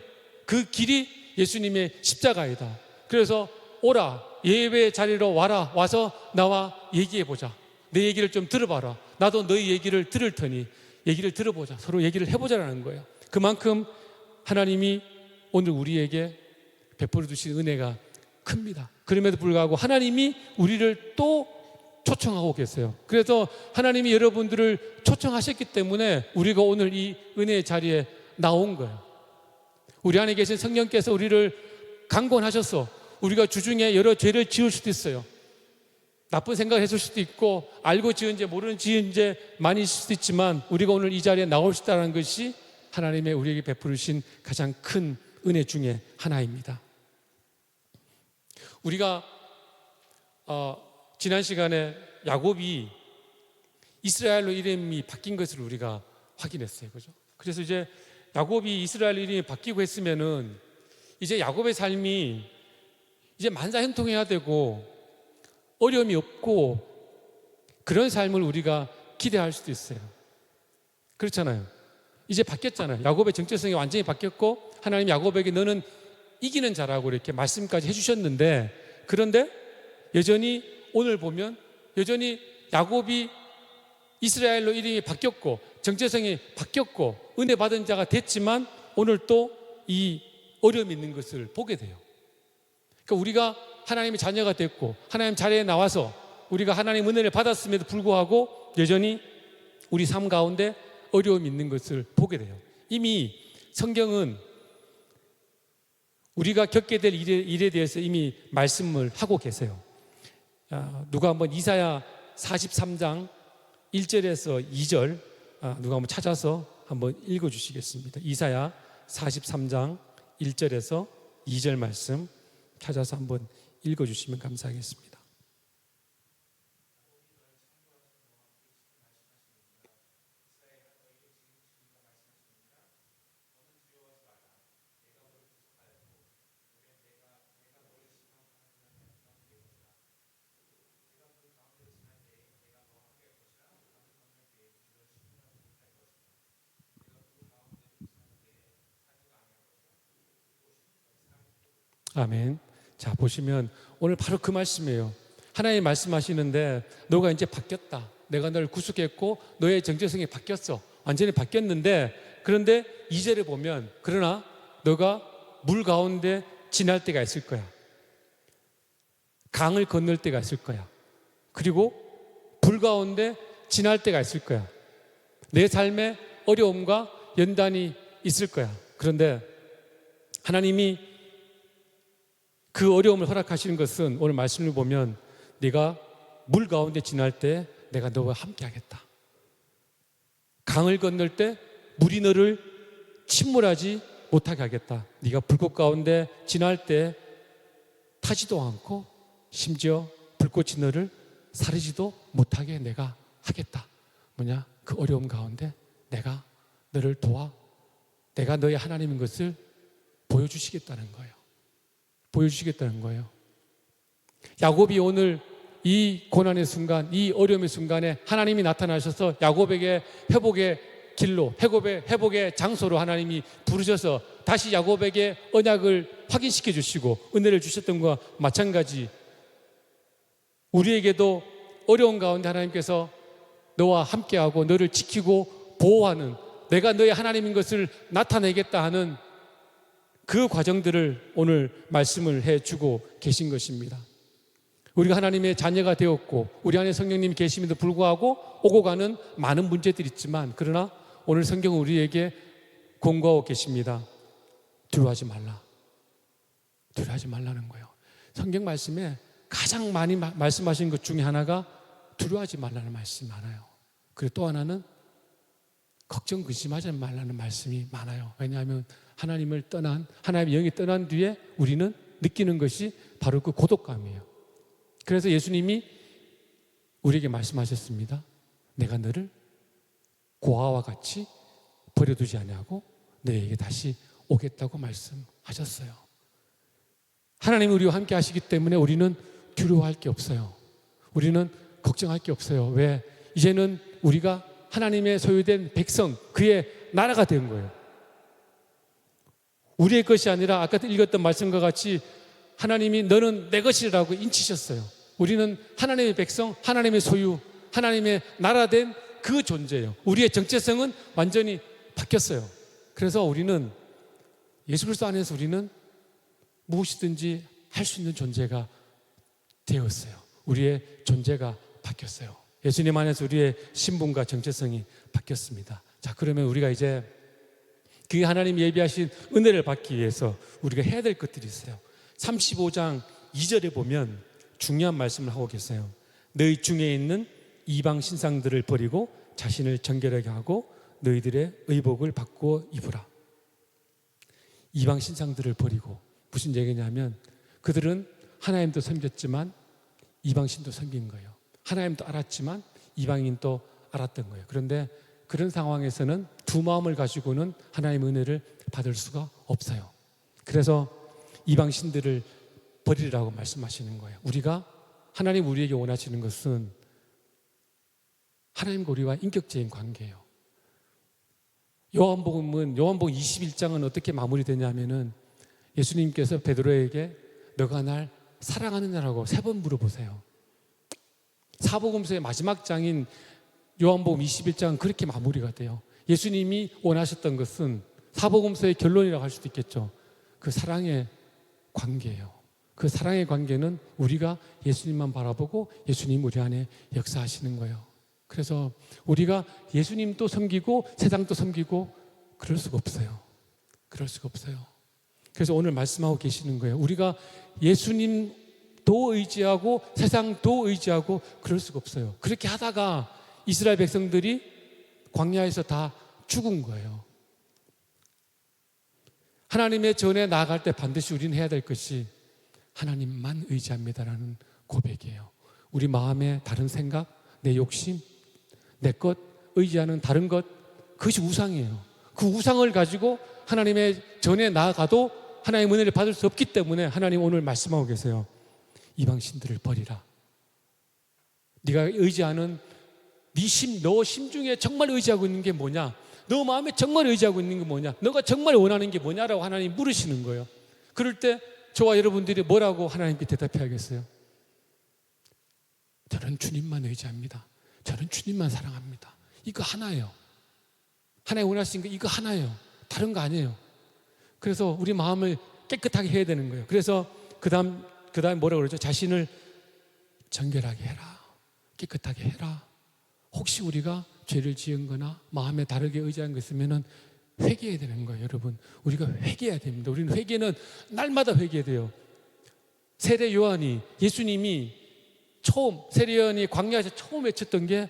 그 길이 예수님의 십자가이다. 그래서 오라 예배 자리로 와라. 와서 나와 얘기해보자. 내 얘기를 좀 들어봐라. 나도 너희 얘기를 들을 테니 얘기를 들어보자. 서로 얘기를 해보자라는 거예요. 그만큼 하나님이 오늘 우리에게 베풀어 주신 은혜가 큽니다. 그럼에도 불구하고 하나님이 우리를 또 초청하고 계세요. 그래서 하나님이 여러분들을 초청하셨기 때문에 우리가 오늘 이 은혜의 자리에 나온 거예요. 우리 안에 계신 성령께서 우리를 강권하셔서 우리가 주중에 여러 죄를 지을 수도 있어요. 나쁜 생각을 했을 수도 있고 알고 지은 죄 모르는 지은 죄 많이 있을 수도 있지만 우리가 오늘 이 자리에 나올 수 있다는 것이 하나님의 우리에게 베푸르신 가장 큰 은혜 중에 하나입니다. 우리가 지난 시간에 야곱이 이스라엘로 이름이 바뀐 것을 우리가 확인했어요. 그죠? 그래서 이제 야곱이 이스라엘 이름이 바뀌고 했으면은 이제 야곱의 삶이 이제 만사형통해야 되고 어려움이 없고 그런 삶을 우리가 기대할 수도 있어요. 그렇잖아요. 이제 바뀌었잖아요. 야곱의 정체성이 완전히 바뀌었고 하나님 야곱에게 너는 이기는 자라고 이렇게 말씀까지 해주셨는데 그런데 여전히 오늘 보면 여전히 야곱이 이스라엘로 이름이 바뀌었고 정체성이 바뀌었고 은혜 받은 자가 됐지만 오늘 또 이 어려움이 있는 것을 보게 돼요. 그러니까 우리가 하나님의 자녀가 됐고 하나님 자리에 나와서 우리가 하나님 은혜를 받았음에도 불구하고 여전히 우리 삶 가운데 어려움이 있는 것을 보게 돼요. 이미 성경은 우리가 겪게 될 일에 대해서 이미 말씀을 하고 계세요. 누가 한번 이사야 43장 1절에서 2절 누가 한번 찾아서 한번 읽어주시겠습니다. 이사야 43장 1절에서 2절 말씀 찾아서 한번 읽어주시면 감사하겠습니다. 아멘. 자, 보시면 오늘 바로 그 말씀이에요. 하나님 말씀하시는데 너가 이제 바뀌었다. 내가 너를 구속했고 너의 정체성이 바뀌었어. 완전히 바뀌었는데 그런데 2절에 보면 그러나 너가 물 가운데 지날 때가 있을 거야. 강을 건널 때가 있을 거야. 그리고 불 가운데 지날 때가 있을 거야. 내 삶에 어려움과 연단이 있을 거야. 그런데 하나님이 그 어려움을 허락하시는 것은 오늘 말씀을 보면 네가 물 가운데 지날 때 내가 너와 함께 하겠다. 강을 건널 때 물이 너를 침몰하지 못하게 하겠다. 네가 불꽃 가운데 지날 때 타지도 않고 심지어 불꽃이 너를 사르지도 못하게 내가 하겠다. 뭐냐? 그 어려움 가운데 내가 너를 도와 내가 너의 하나님인 것을 보여주시겠다는 거예요. 보여주시겠다는 거예요. 야곱이 오늘 이 고난의 순간, 이 어려움의 순간에 하나님이 나타나셔서 야곱에게 회복의 길로, 회복의 장소로 하나님이 부르셔서 다시 야곱에게 언약을 확인시켜 주시고 은혜를 주셨던 것과 마찬가지 우리에게도 어려운 가운데 하나님께서 너와 함께하고 너를 지키고 보호하는 내가 너의 하나님인 것을 나타내겠다 하는 그 과정들을 오늘 말씀을 해주고 계신 것입니다. 우리가 하나님의 자녀가 되었고 우리 안에 성령님이 계심에도 불구하고 오고 가는 많은 문제들이 있지만 그러나 오늘 성경은 우리에게 권고하고 계십니다. 두려워하지 말라. 두려워하지 말라는 거예요. 성경 말씀에 가장 많이 말씀하신 것 중에 하나가 두려워하지 말라는 말씀이 많아요. 그리고 또 하나는 걱정 근심하지 말라는 말씀이 많아요. 왜냐하면 하나님의 영이 떠난 뒤에 우리는 느끼는 것이 바로 그 고독감이에요. 그래서 예수님이 우리에게 말씀하셨습니다. 내가 너를 고아와 같이 버려두지 아니하고 너에게 다시 오겠다고 말씀하셨어요. 하나님이 우리와 함께 하시기 때문에 우리는 두려워할 게 없어요. 우리는 걱정할 게 없어요. 왜? 이제는 우리가 하나님의 소유된 백성, 그의 나라가 된 거예요. 우리의 것이 아니라 아까 읽었던 말씀과 같이 하나님이 너는 내 것이라고 인치셨어요. 우리는 하나님의 백성, 하나님의 소유, 하나님의 나라 된 그 존재예요. 우리의 정체성은 완전히 바뀌었어요. 그래서 우리는 예수 그리스도 안에서 우리는 무엇이든지 할 수 있는 존재가 되었어요. 우리의 존재가 바뀌었어요. 예수님 안에서 우리의 신분과 정체성이 바뀌었습니다. 자, 그러면 우리가 이제 그 하나님 예비하신 은혜를 받기 위해서 우리가 해야 될 것들이 있어요. 35장 2절에 보면 중요한 말씀을 하고 계세요. 너희 중에 있는 이방 신상들을 버리고 자신을 정결하게 하고 너희들의 의복을 바꾸어 입으라. 이방 신상들을 버리고 무슨 얘기냐면 그들은 하나님도 섬겼지만 이방신도 섬긴 거예요. 하나님도 알았지만 이방인도 알았던 거예요. 그런데 그런 상황에서는 두 마음을 가지고는 하나님의 은혜를 받을 수가 없어요. 그래서 이방신들을 버리라고 말씀하시는 거예요. 하나님 우리에게 원하시는 것은 하나님과 우리와 인격적인 관계예요. 요한복음 21장은 어떻게 마무리되냐면은 예수님께서 베드로에게 너가 날 사랑하느냐라고 3번 물어보세요. 사복음서의 마지막 장인 요한복음 21장은 그렇게 마무리가 돼요. 예수님이 원하셨던 것은 사복음서의 결론이라고 할 수도 있겠죠. 그 사랑의 관계예요. 그 사랑의 관계는 우리가 예수님만 바라보고 예수님 우리 안에 역사하시는 거예요. 그래서 우리가 예수님도 섬기고 세상도 섬기고 그럴 수가 없어요. 그럴 수가 없어요. 그래서 오늘 말씀하고 계시는 거예요. 우리가 예수님도 의지하고 세상도 의지하고 그럴 수가 없어요. 그렇게 하다가 이스라엘 백성들이 광야에서 다 죽은 거예요. 하나님의 전에 나아갈 때 반드시 우리는 해야 될 것이 하나님만 의지합니다라는 고백이에요. 우리 마음에 다른 생각, 내 욕심, 내 것, 의지하는 다른 것, 그것이 우상이에요. 그 우상을 가지고 하나님의 전에 나아가도 하나님의 은혜를 받을 수 없기 때문에 하나님 오늘 말씀하고 계세요. 이방 신들을 버리라. 네가 의지하는 너 심중에 정말 의지하고 있는 게 뭐냐? 너 마음에 정말 의지하고 있는 게 뭐냐? 너가 정말 원하는 게 뭐냐라고 하나님 물으시는 거예요. 그럴 때 저와 여러분들이 뭐라고 하나님께 대답해야겠어요? 저는 주님만 의지합니다. 저는 주님만 사랑합니다. 이거 하나예요. 하나님 원하신 거 이거 하나예요. 다른 거 아니에요. 그래서 우리 마음을 깨끗하게 해야 되는 거예요. 그래서 그 다음 뭐라고 그러죠? 자신을 정결하게 해라. 깨끗하게 해라. 혹시 우리가 죄를 지은 거나 마음에 다르게 의지한 거 있으면 회개해야 되는 거예요. 여러분, 우리가 회개해야 됩니다. 우리는 회개는 날마다 회개해야 돼요. 세례 요한이 예수님이 세례 요한이 광야에서 처음 외쳤던 게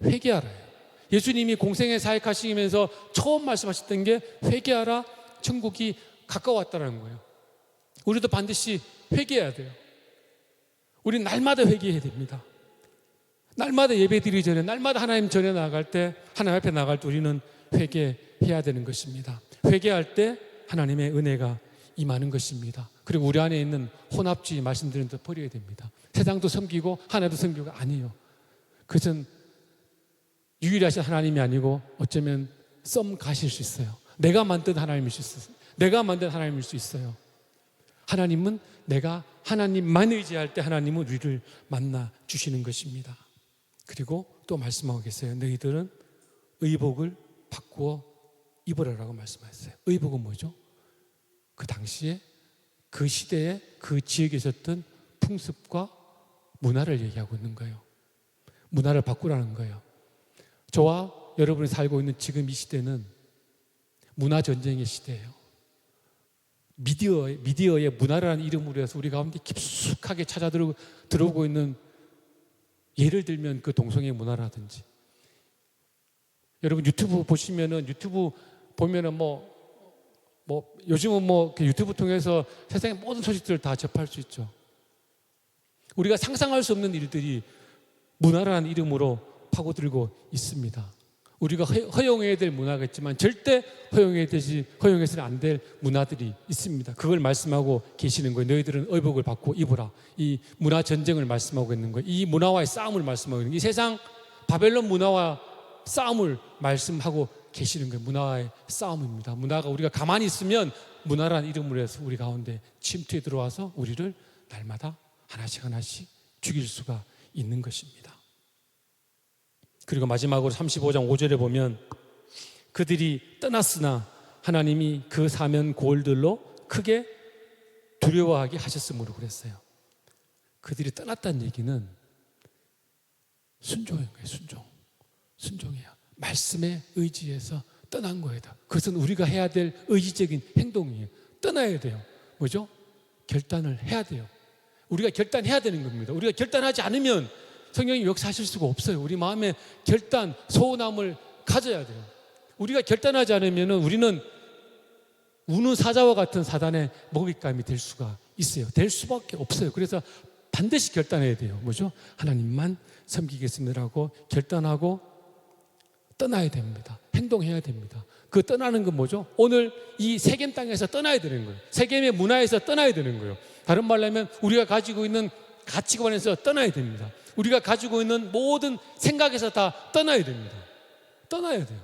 회개하라예요. 예수님이 공생애 사역하시면서 처음 말씀하셨던 게 회개하라, 천국이 가까웠다는 거예요. 우리도 반드시 회개해야 돼요. 우리는 날마다 회개해야 됩니다. 날마다 예배 드리기 전에, 날마다 하나님 전에 나아갈 때, 하나님 앞에 나아갈 때 우리는 회개해야 되는 것입니다. 회개할 때 하나님의 은혜가 임하는 것입니다. 그리고 우리 안에 있는 혼합주의 말씀드린 대로 버려야 됩니다. 세상도 섬기고 하나도 섬기고 아니에요. 그것은 유일하신 하나님이 아니고 어쩌면 썸 가실 수 있어요. 내가 만든 하나님일 수 있어요. 내가 만든 하나님일 수 있어요. 하나님은 내가 하나님만 의지할 때 하나님은 우리를 만나 주시는 것입니다. 그리고 또 말씀하고 계세요. 너희들은 의복을 바꾸어 입으라라고 말씀하셨어요. 의복은 뭐죠? 그 당시에 그 시대에 그 지역에 있었던 풍습과 문화를 얘기하고 있는 거예요. 문화를 바꾸라는 거예요. 저와 여러분이 살고 있는 지금 이 시대는 문화 전쟁의 시대예요. 미디어의 문화라는 이름으로 해서 우리 가운데 깊숙하게 들어오고 있는, 예를 들면 그 동성애 문화라든지, 여러분 유튜브 보시면은, 유튜브 보면은 요즘은 그 유튜브 통해서 세상의 모든 소식들을 다 접할 수 있죠. 우리가 상상할 수 없는 일들이 문화라는 이름으로 파고들고 있습니다. 우리가 허용해야 될 문화가 있지만 절대 허용해서는 안 될 문화들이 있습니다. 그걸 말씀하고 계시는 거예요. 너희들은 의복을 받고 입으라. 이 문화 전쟁을 말씀하고 있는 거예요. 이 문화와의 싸움을 말씀하고 있는 거예요. 이 세상 바벨론 문화와 싸움을 말씀하고 계시는 거예요. 문화의 싸움입니다. 문화가 우리가 가만히 있으면 문화라는 이름으로 해서 우리 가운데 침투해 들어와서 우리를 날마다 하나씩 죽일 수가 있는 것입니다. 그리고 마지막으로 35장 5절에 보면 그들이 떠났으나 하나님이 그 사면 고을들로 크게 두려워하게 하셨으므로 그랬어요. 그들이 떠났다는 얘기는 순종인 거예요. 순종이에요. 말씀에 의지해서 떠난 거예요. 그것은 우리가 해야 될 의지적인 행동이에요. 떠나야 돼요. 뭐죠? 결단을 해야 돼요. 우리가 결단해야 되는 겁니다. 우리가 결단하지 않으면 성령이 역사하실 수가 없어요. 우리 마음에 결단, 소원함을 가져야 돼요. 우리가 결단하지 않으면 우리는 우는 사자와 같은 사단의 먹잇감이 될 수가 있어요. 될 수밖에 없어요. 그래서 반드시 결단해야 돼요. 뭐죠? 하나님만 섬기겠습니다라고 결단하고 떠나야 됩니다. 행동해야 됩니다. 그 떠나는 건 뭐죠? 오늘 이 세겜 땅에서 떠나야 되는 거예요. 세겜의 문화에서 떠나야 되는 거예요. 다른 말로 하면 우리가 가지고 있는 가치관에서 떠나야 됩니다. 우리가 가지고 있는 모든 생각에서 다 떠나야 됩니다. 떠나야 돼요.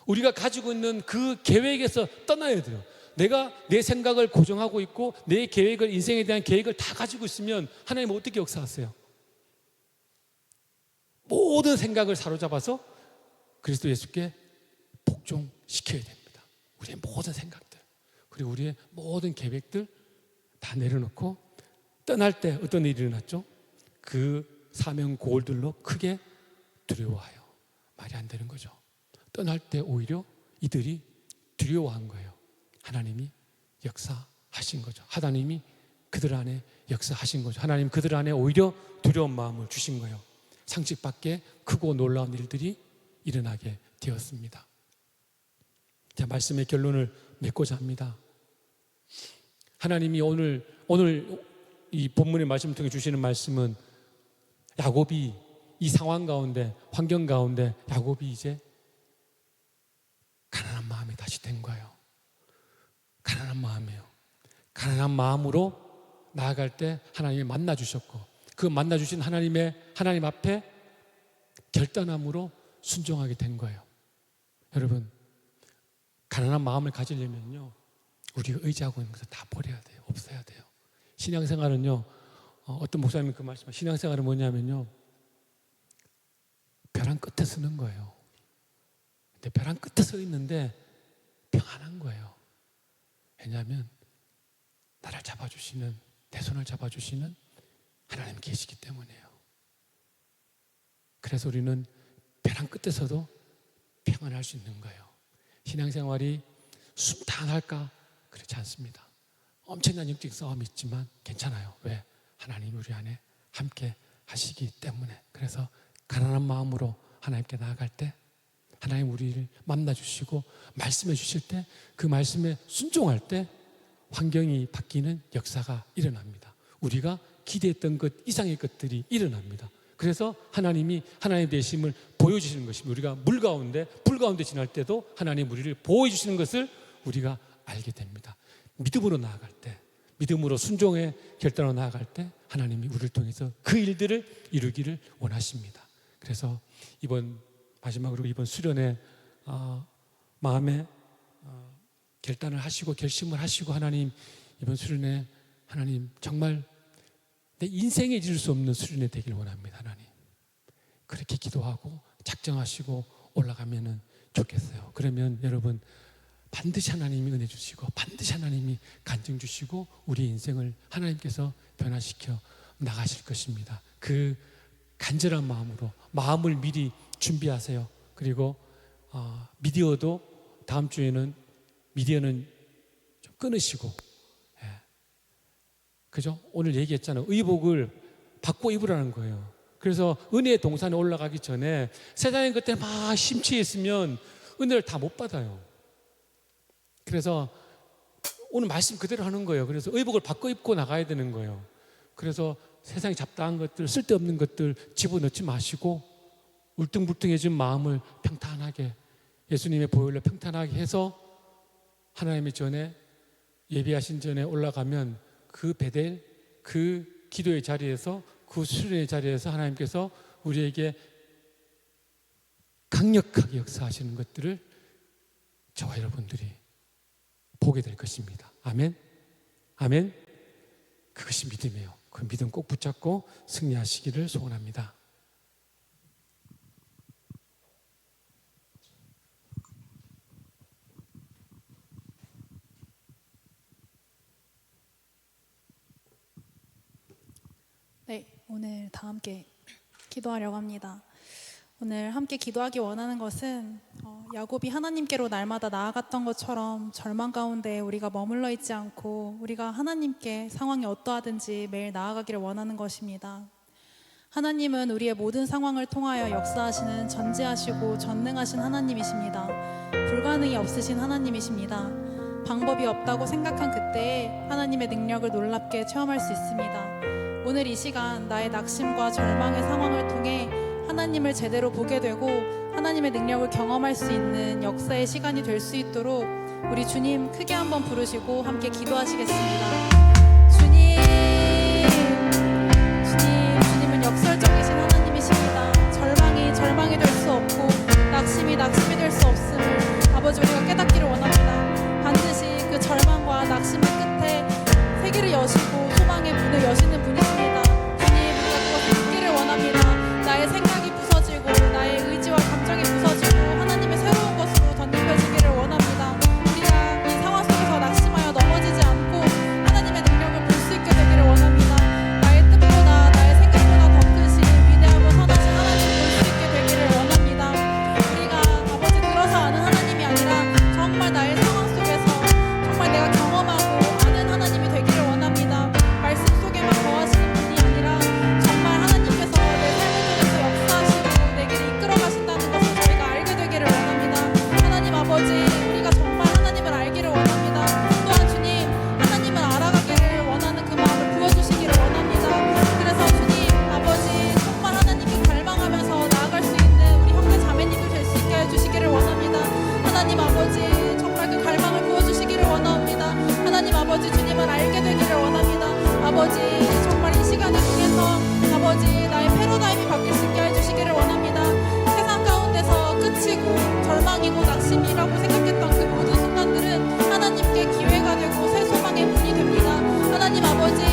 우리가 가지고 있는 그 계획에서 떠나야 돼요. 내가 내 생각을 고정하고 있고 내 계획을, 인생에 대한 계획을 다 가지고 있으면 하나님은 어떻게 역사하세요? 모든 생각을 사로잡아서 그리스도 예수께 복종시켜야 됩니다. 우리의 모든 생각들, 그리고 우리의 모든 계획들 다 내려놓고 떠날 때 어떤 일이 일어났죠? 그 사명 고울들로 크게 두려워하여. 말이 안 되는 거죠. 떠날 때 오히려 이들이 두려워한 거예요. 하나님이 역사하신 거죠. 하나님이 그들 안에 역사하신 거죠. 하나님 그들 안에 오히려 두려운 마음을 주신 거예요. 상식 밖에 크고 놀라운 일들이 일어나게 되었습니다. 자, 말씀의 결론을 맺고자 합니다. 하나님이 오늘 이 본문의 말씀을 통해 주시는 말씀은 야곱이 이 상황 가운데, 환경 가운데 야곱이 이제 가난한 마음이 다시 된 거예요. 가난한 마음이에요. 가난한 마음으로 나아갈 때 하나님이 만나 주셨고, 그 만나 주신 하나님 앞에 결단함으로 순종하게 된 거예요. 여러분, 가난한 마음을 가지려면요, 우리가 의지하고 있는 것을 다 버려야 돼요. 없어야 돼요. 신앙생활은요, 어떤 목사님이 그 말씀, 신앙생활은 뭐냐면요, 벼랑 끝에 서는 거예요. 근데 벼랑 끝에 서 있는데 평안한 거예요. 왜냐하면 나를 잡아주시는, 내 손을 잡아주시는 하나님 계시기 때문이에요. 그래서 우리는 벼랑 끝에서도 평안할 수 있는 거예요. 신앙생활이 순탄할까? 그렇지 않습니다. 엄청난 영적 싸움이 있지만 괜찮아요. 왜? 하나님 우리 안에 함께 하시기 때문에. 그래서 가난한 마음으로 하나님께 나아갈 때 하나님 우리를 만나 주시고 말씀해 주실 때 그 말씀에 순종할 때 환경이 바뀌는 역사가 일어납니다. 우리가 기대했던 것 이상의 것들이 일어납니다. 그래서 하나님이 하나님의 되심을 보여주시는 것입니다. 우리가 불 가운데 지날 때도 하나님 우리를 보여주시는 것을 우리가 알게 됩니다. 믿음으로 나아갈 때, 믿음으로 순종의 결단으로 나아갈 때 하나님이 우리를 통해서 그 일들을 이루기를 원하십니다. 그래서 마지막으로 이번 수련회 마음에 결단을 하시고 결심을 하시고 하나님 이번 수련회 하나님 정말 내 인생에 잊을 수 없는 수련회 되길 원합니다. 하나님 그렇게 기도하고 작정하시고 올라가면 좋겠어요. 그러면 여러분 반드시 하나님이 은혜 주시고 반드시 하나님이 간증 주시고 우리 인생을 하나님께서 변화시켜 나가실 것입니다. 그 간절한 마음으로 마음을 미리 준비하세요. 그리고 미디어도 다음 주에는 미디어는 좀 끊으시고, 그죠? 오늘 얘기했잖아요. 의복을 바꿔 입으라는 거예요. 그래서 은혜의 동산에 올라가기 전에 세상에 그때 막 심취해 있으면 은혜를 다 못 받아요. 그래서 오늘 말씀 그대로 하는 거예요. 그래서 의복을 바꿔 입고 나가야 되는 거예요. 그래서 세상에 잡다한 것들, 쓸데없는 것들 집어넣지 마시고 울퉁불퉁해진 마음을 평탄하게 예수님의 보혈로 평탄하게 해서 하나님의 전에 예배하신 전에 올라가면 그 베델, 그 기도의 자리에서 그 수련의 자리에서 하나님께서 우리에게 강력하게 역사하시는 것들을 저와 여러분들이 보게 될 것입니다. 아멘. 아멘. 그것이 믿음이에요. 그 믿음 꼭 붙잡고 승리하시기를 소원합니다. 네, 오늘 다 함께 기도하려고 합니다. 오늘 함께 기도하기 원하는 것은 야곱이 하나님께로 날마다 나아갔던 것처럼 절망 가운데 우리가 머물러 있지 않고 우리가 하나님께 상황이 어떠하든지 매일 나아가기를 원하는 것입니다. 하나님은 우리의 모든 상황을 통하여 역사하시는 전지하시고 전능하신 하나님이십니다. 불가능이 없으신 하나님이십니다. 방법이 없다고 생각한 그때에 하나님의 능력을 놀랍게 체험할 수 있습니다. 오늘 이 시간 나의 낙심과 절망의 상황을 통해 하나님을 제대로 보게 되고 하나님의 능력을 경험할 수 있는 역사의 시간이 될 수 있도록 우리 주님 크게 한번 부르시고 함께 기도하시겠습니다. 주님은 역설적이신 하나님이십니다. 절망이 될 수 없고 낙심이 될 수 없음을 아버지 우리가 깨닫기를 원합니다. 반드시 그 절망과 낙심의 끝에 세계를 여시고 소망의 문을 여시는 분이십니다. 주님, 우리가 그것을 듣기를 원합니다. 나의 생각이 부서지고 나의 의지와 감정이 부서지고 하나님의 새로운 것으로 덧입혀지기를 원합니다. 우리가 이 상황 속에서 낙심하여 넘어지지 않고 하나님의 능력을 볼 수 있게 되기를 원합니다. 하나님 아버지 정말 그 갈망을 부어주시기를 원합니다. 하나님 아버지 주님을 알게 되기를 원합니다. 아버지 정말 이 시간을 통해서 아버지 나의 패러다임이 바뀔 수 있게 해주시기를 원합니다. 세상 가운데서 끝이고 절망이고 낙심이라고 생각했던 그 모든 순간들은 하나님께 기회가 되고 새 소망의 문이 됩니다. 하나님 아버지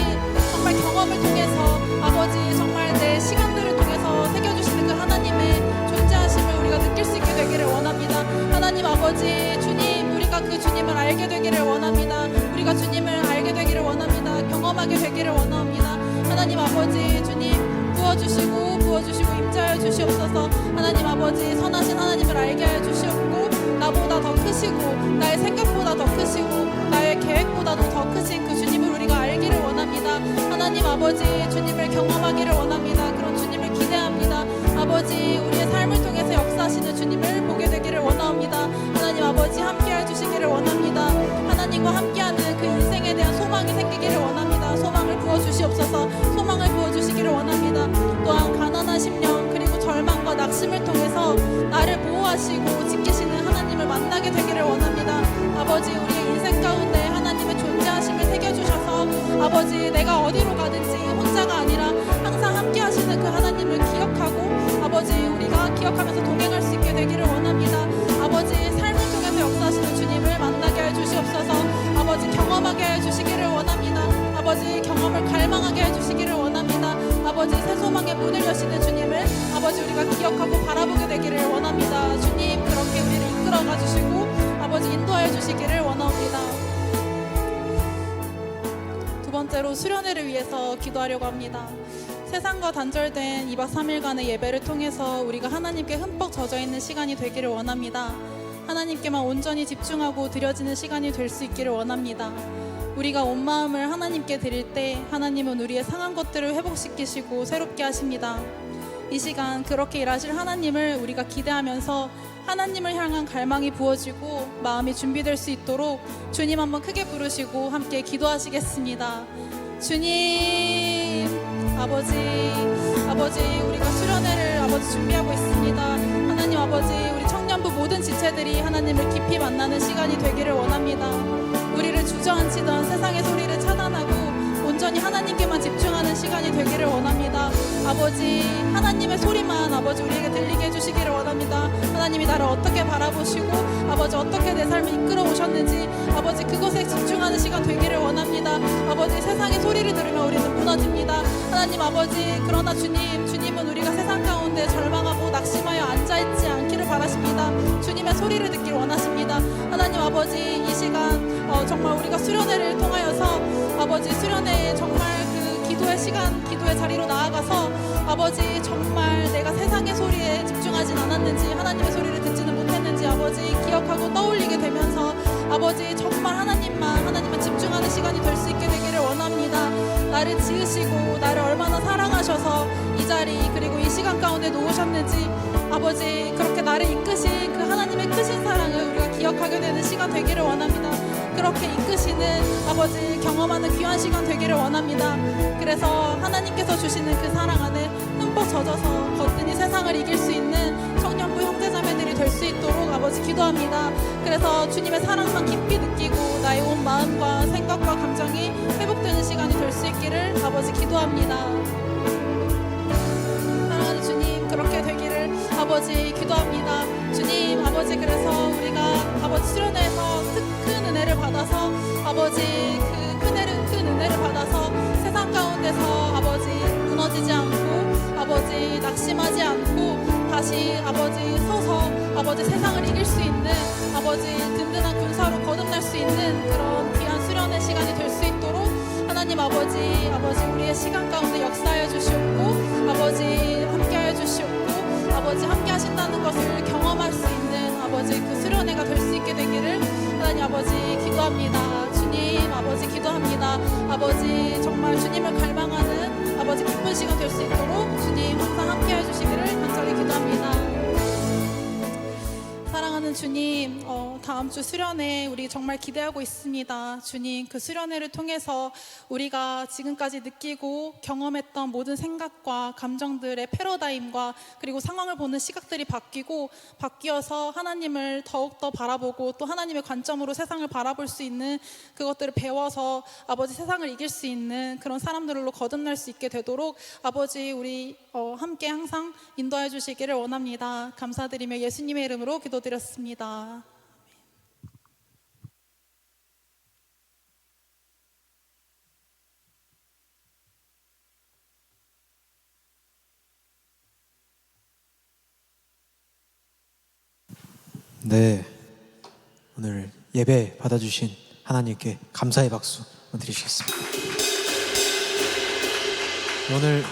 정말 경험을 통해서 아버지 정말 내 시간들을 통해서 새겨주시는 그 하나님의 존재하심을 우리가 느낄 수 있게 되기를 원합니다. 하나님 아버지 주님 우리가 그 주님을 알게 되기를 원합니다. 우리가 주님을 알게 되기를 원합니다. 경험하게 되기를 원합니다. 하나님 아버지 주님 부어주시고 임자하여 주시옵소서. 하나님 아버지 선하신 하나님을 알게 하여 주시옵고 나보다 더 크시고 나의 생각보다 더 크시고 나의 계획보다도 더 크신 그 주님을 우리가 알기를 원합니다. 하나님 아버지 주님을 경험하기를 원합니다. 그런 주님을 기대합니다. 아버지 우리의 삶을 통해서 역사하시는 주님을 보게 되기를 원합니다. 하나님 아버지 함께해 주시기를 원합니다. 하나님과 함께하는 그 인생에 대한 소망이 생기기를 원합니다. 소망을 부어주시옵소서. 소망을 부어주시기를 원합니다. 또한 가난한 심령 그리고 절망과 낙심을 통해서 나를 보호하시고 지키시는 하나님을 만나게 되기를 원합니다. 아버지 우리의 인생 가운데 하나님의 존재하심을 새겨주셔서 아버지 내가 어디로 가든지 혼자가 아니라 항상 함께 하시는 그 하나님을 기억하고 아버지 우리가 기억하면서 동행할 수 있게 되기를 원합니다. 아버지 삶을 통해서 역사하시는 주님을 만나게 해주시옵소서. 아버지 경험하게 해주시기를 원합니다. 아버지 경험을 갈망하게 해주시기를 원합니다. 아버지 새 소망의 문을 여시는 주님을 아버지 우리가 기억하고 바라보게 되기를 원합니다. 주님 그렇게 우리를 이끌어가 주시고 아버지 인도하여 주시기를 원합니다. 두 번째로 수련회를 위해서 기도하려고 합니다. 세상과 단절된 2박 3일간의 예배를 통해서 우리가 하나님께 흠뻑 젖어있는 시간이 되기를 원합니다. 하나님께만 온전히 집중하고 드려지는 시간이 될 수 있기를 원합니다. 우리가 온 마음을 하나님께 드릴 때 하나님은 우리의 상한 것들을 회복시키시고 새롭게 하십니다. 이 시간 그렇게 일하실 하나님을 우리가 기대하면서 하나님을 향한 갈망이 부어지고 마음이 준비될 수 있도록 주님 한번 크게 부르시고 함께 기도하시겠습니다. 주님 아버지 우리가 수련회를 아버지 준비하고 있습니다. 하나님 아버지 우리 청년부 모든 지체들이 하나님을 깊이 만나는 시간이 되기를 원합니다. 우리를 주저앉히던 세상의 소리를 차단하고 온전히 하나님께만 집중하는 시간이 되기를 원합니다. 아버지 하나님의 소리만 아버지 우리에게 들리게 해주시기를 원합니다. 하나님이 나를 어떻게 바라보시고 아버지 어떻게 내 삶을 이끌어 오셨는지 아버지 그것에 집중하는 시간 되기를 원합니다. 아버지 세상의 소리를 들으면 우리는 무너집니다. 하나님 아버지 그러나 주님은 우리가 세상 가운데 절망하고 낙심하여 앉아있지 않기를 바라십니다. 주님의 소리를 듣길 원하십니다. 하나님 아버지 이 시간 정말 우리가 수련회를 통하여서 아버지 수련회에 정말 그 기도의 시간 기도의 자리로 나아가서 아버지 정말 내가 세상의 소리에 집중하진 않았는지 하나님의 소리를 듣지는 못했는지 아버지 기억하고 떠올리게 되면서 아버지 정말 하나님만 집중하는 시간이 될 수 있게 되기를 원합니다. 나를 지으시고 나를 얼마나 사랑하셔서 이 자리 그리고 이 시간 가운데 놓으셨는지 아버지 그렇게 나를 이끄신 그 하나님의 크신 사랑을 우리가 기억하게 되는 시간 되기를 원합니다. 그렇게 이끄시는 아버지 경험하는 귀한 시간 되기를 원합니다. 그래서 하나님께서 주시는 그 사랑 안에 흠뻑 젖어서 거뜬히 세상을 이길 수 있는 청년부 형제자매들이 될 수 있도록 아버지 기도합니다. 그래서 주님의 사랑만 깊이 느끼고 나의 온 마음과 생각과 감정이 회복되는 시간이 될 수 있기를 아버지 기도합니다. 사랑하는 주님 그렇게 되기를 아버지 기도합니다. 주님 아버지 그래서 우리가 아버지 수련회에서 큰 은혜를 받아서 아버지 큰 은혜를 받아서 세상 가운데서 아버지 무너지지 않고 아버지 낙심하지 않고 다시 아버지 서서 아버지 세상을 이길 수 있는 아버지 든든한 군사로 거듭날 수 있는 그런 귀한 수련의 시간이 될 수 있도록 하나님 아버지 우리의 시간 가운데 역사하여 주시옵고 아버지 함께하여 주시옵고 아버지 함께 하신다는 것을 경험할 수 있는 아버지 그 수련회가 될 수 있게 되기를 하나님 아버지 기도합니다. 주님 아버지 기도합니다. 아버지 정말 주님을 갈망하는 아버지 기쁜 시간 될 수 있도록 주님 항상 함께해 주시기를 간절히 기도합니다. 사랑하는 주님, 다음 주 수련회 우리 정말 기대하고 있습니다. 주님, 그 수련회를 통해서 우리가 지금까지 느끼고 경험했던 모든 생각과 감정들의 패러다임과 그리고 상황을 보는 시각들이 바뀌어서 하나님을 더욱더 바라보고 또 하나님의 관점으로 세상을 바라볼 수 있는 그것들을 배워서 아버지 세상을 이길 수 있는 그런 사람들로 거듭날 수 있게 되도록 아버지 우리 함께 항상 인도해 주시기를 원합니다. 감사드리며 예수님의 이름으로 기도드렸습니다. 네, 오늘 예배 받아주신 하나님께 감사의 박수 드리시겠습니다. 오늘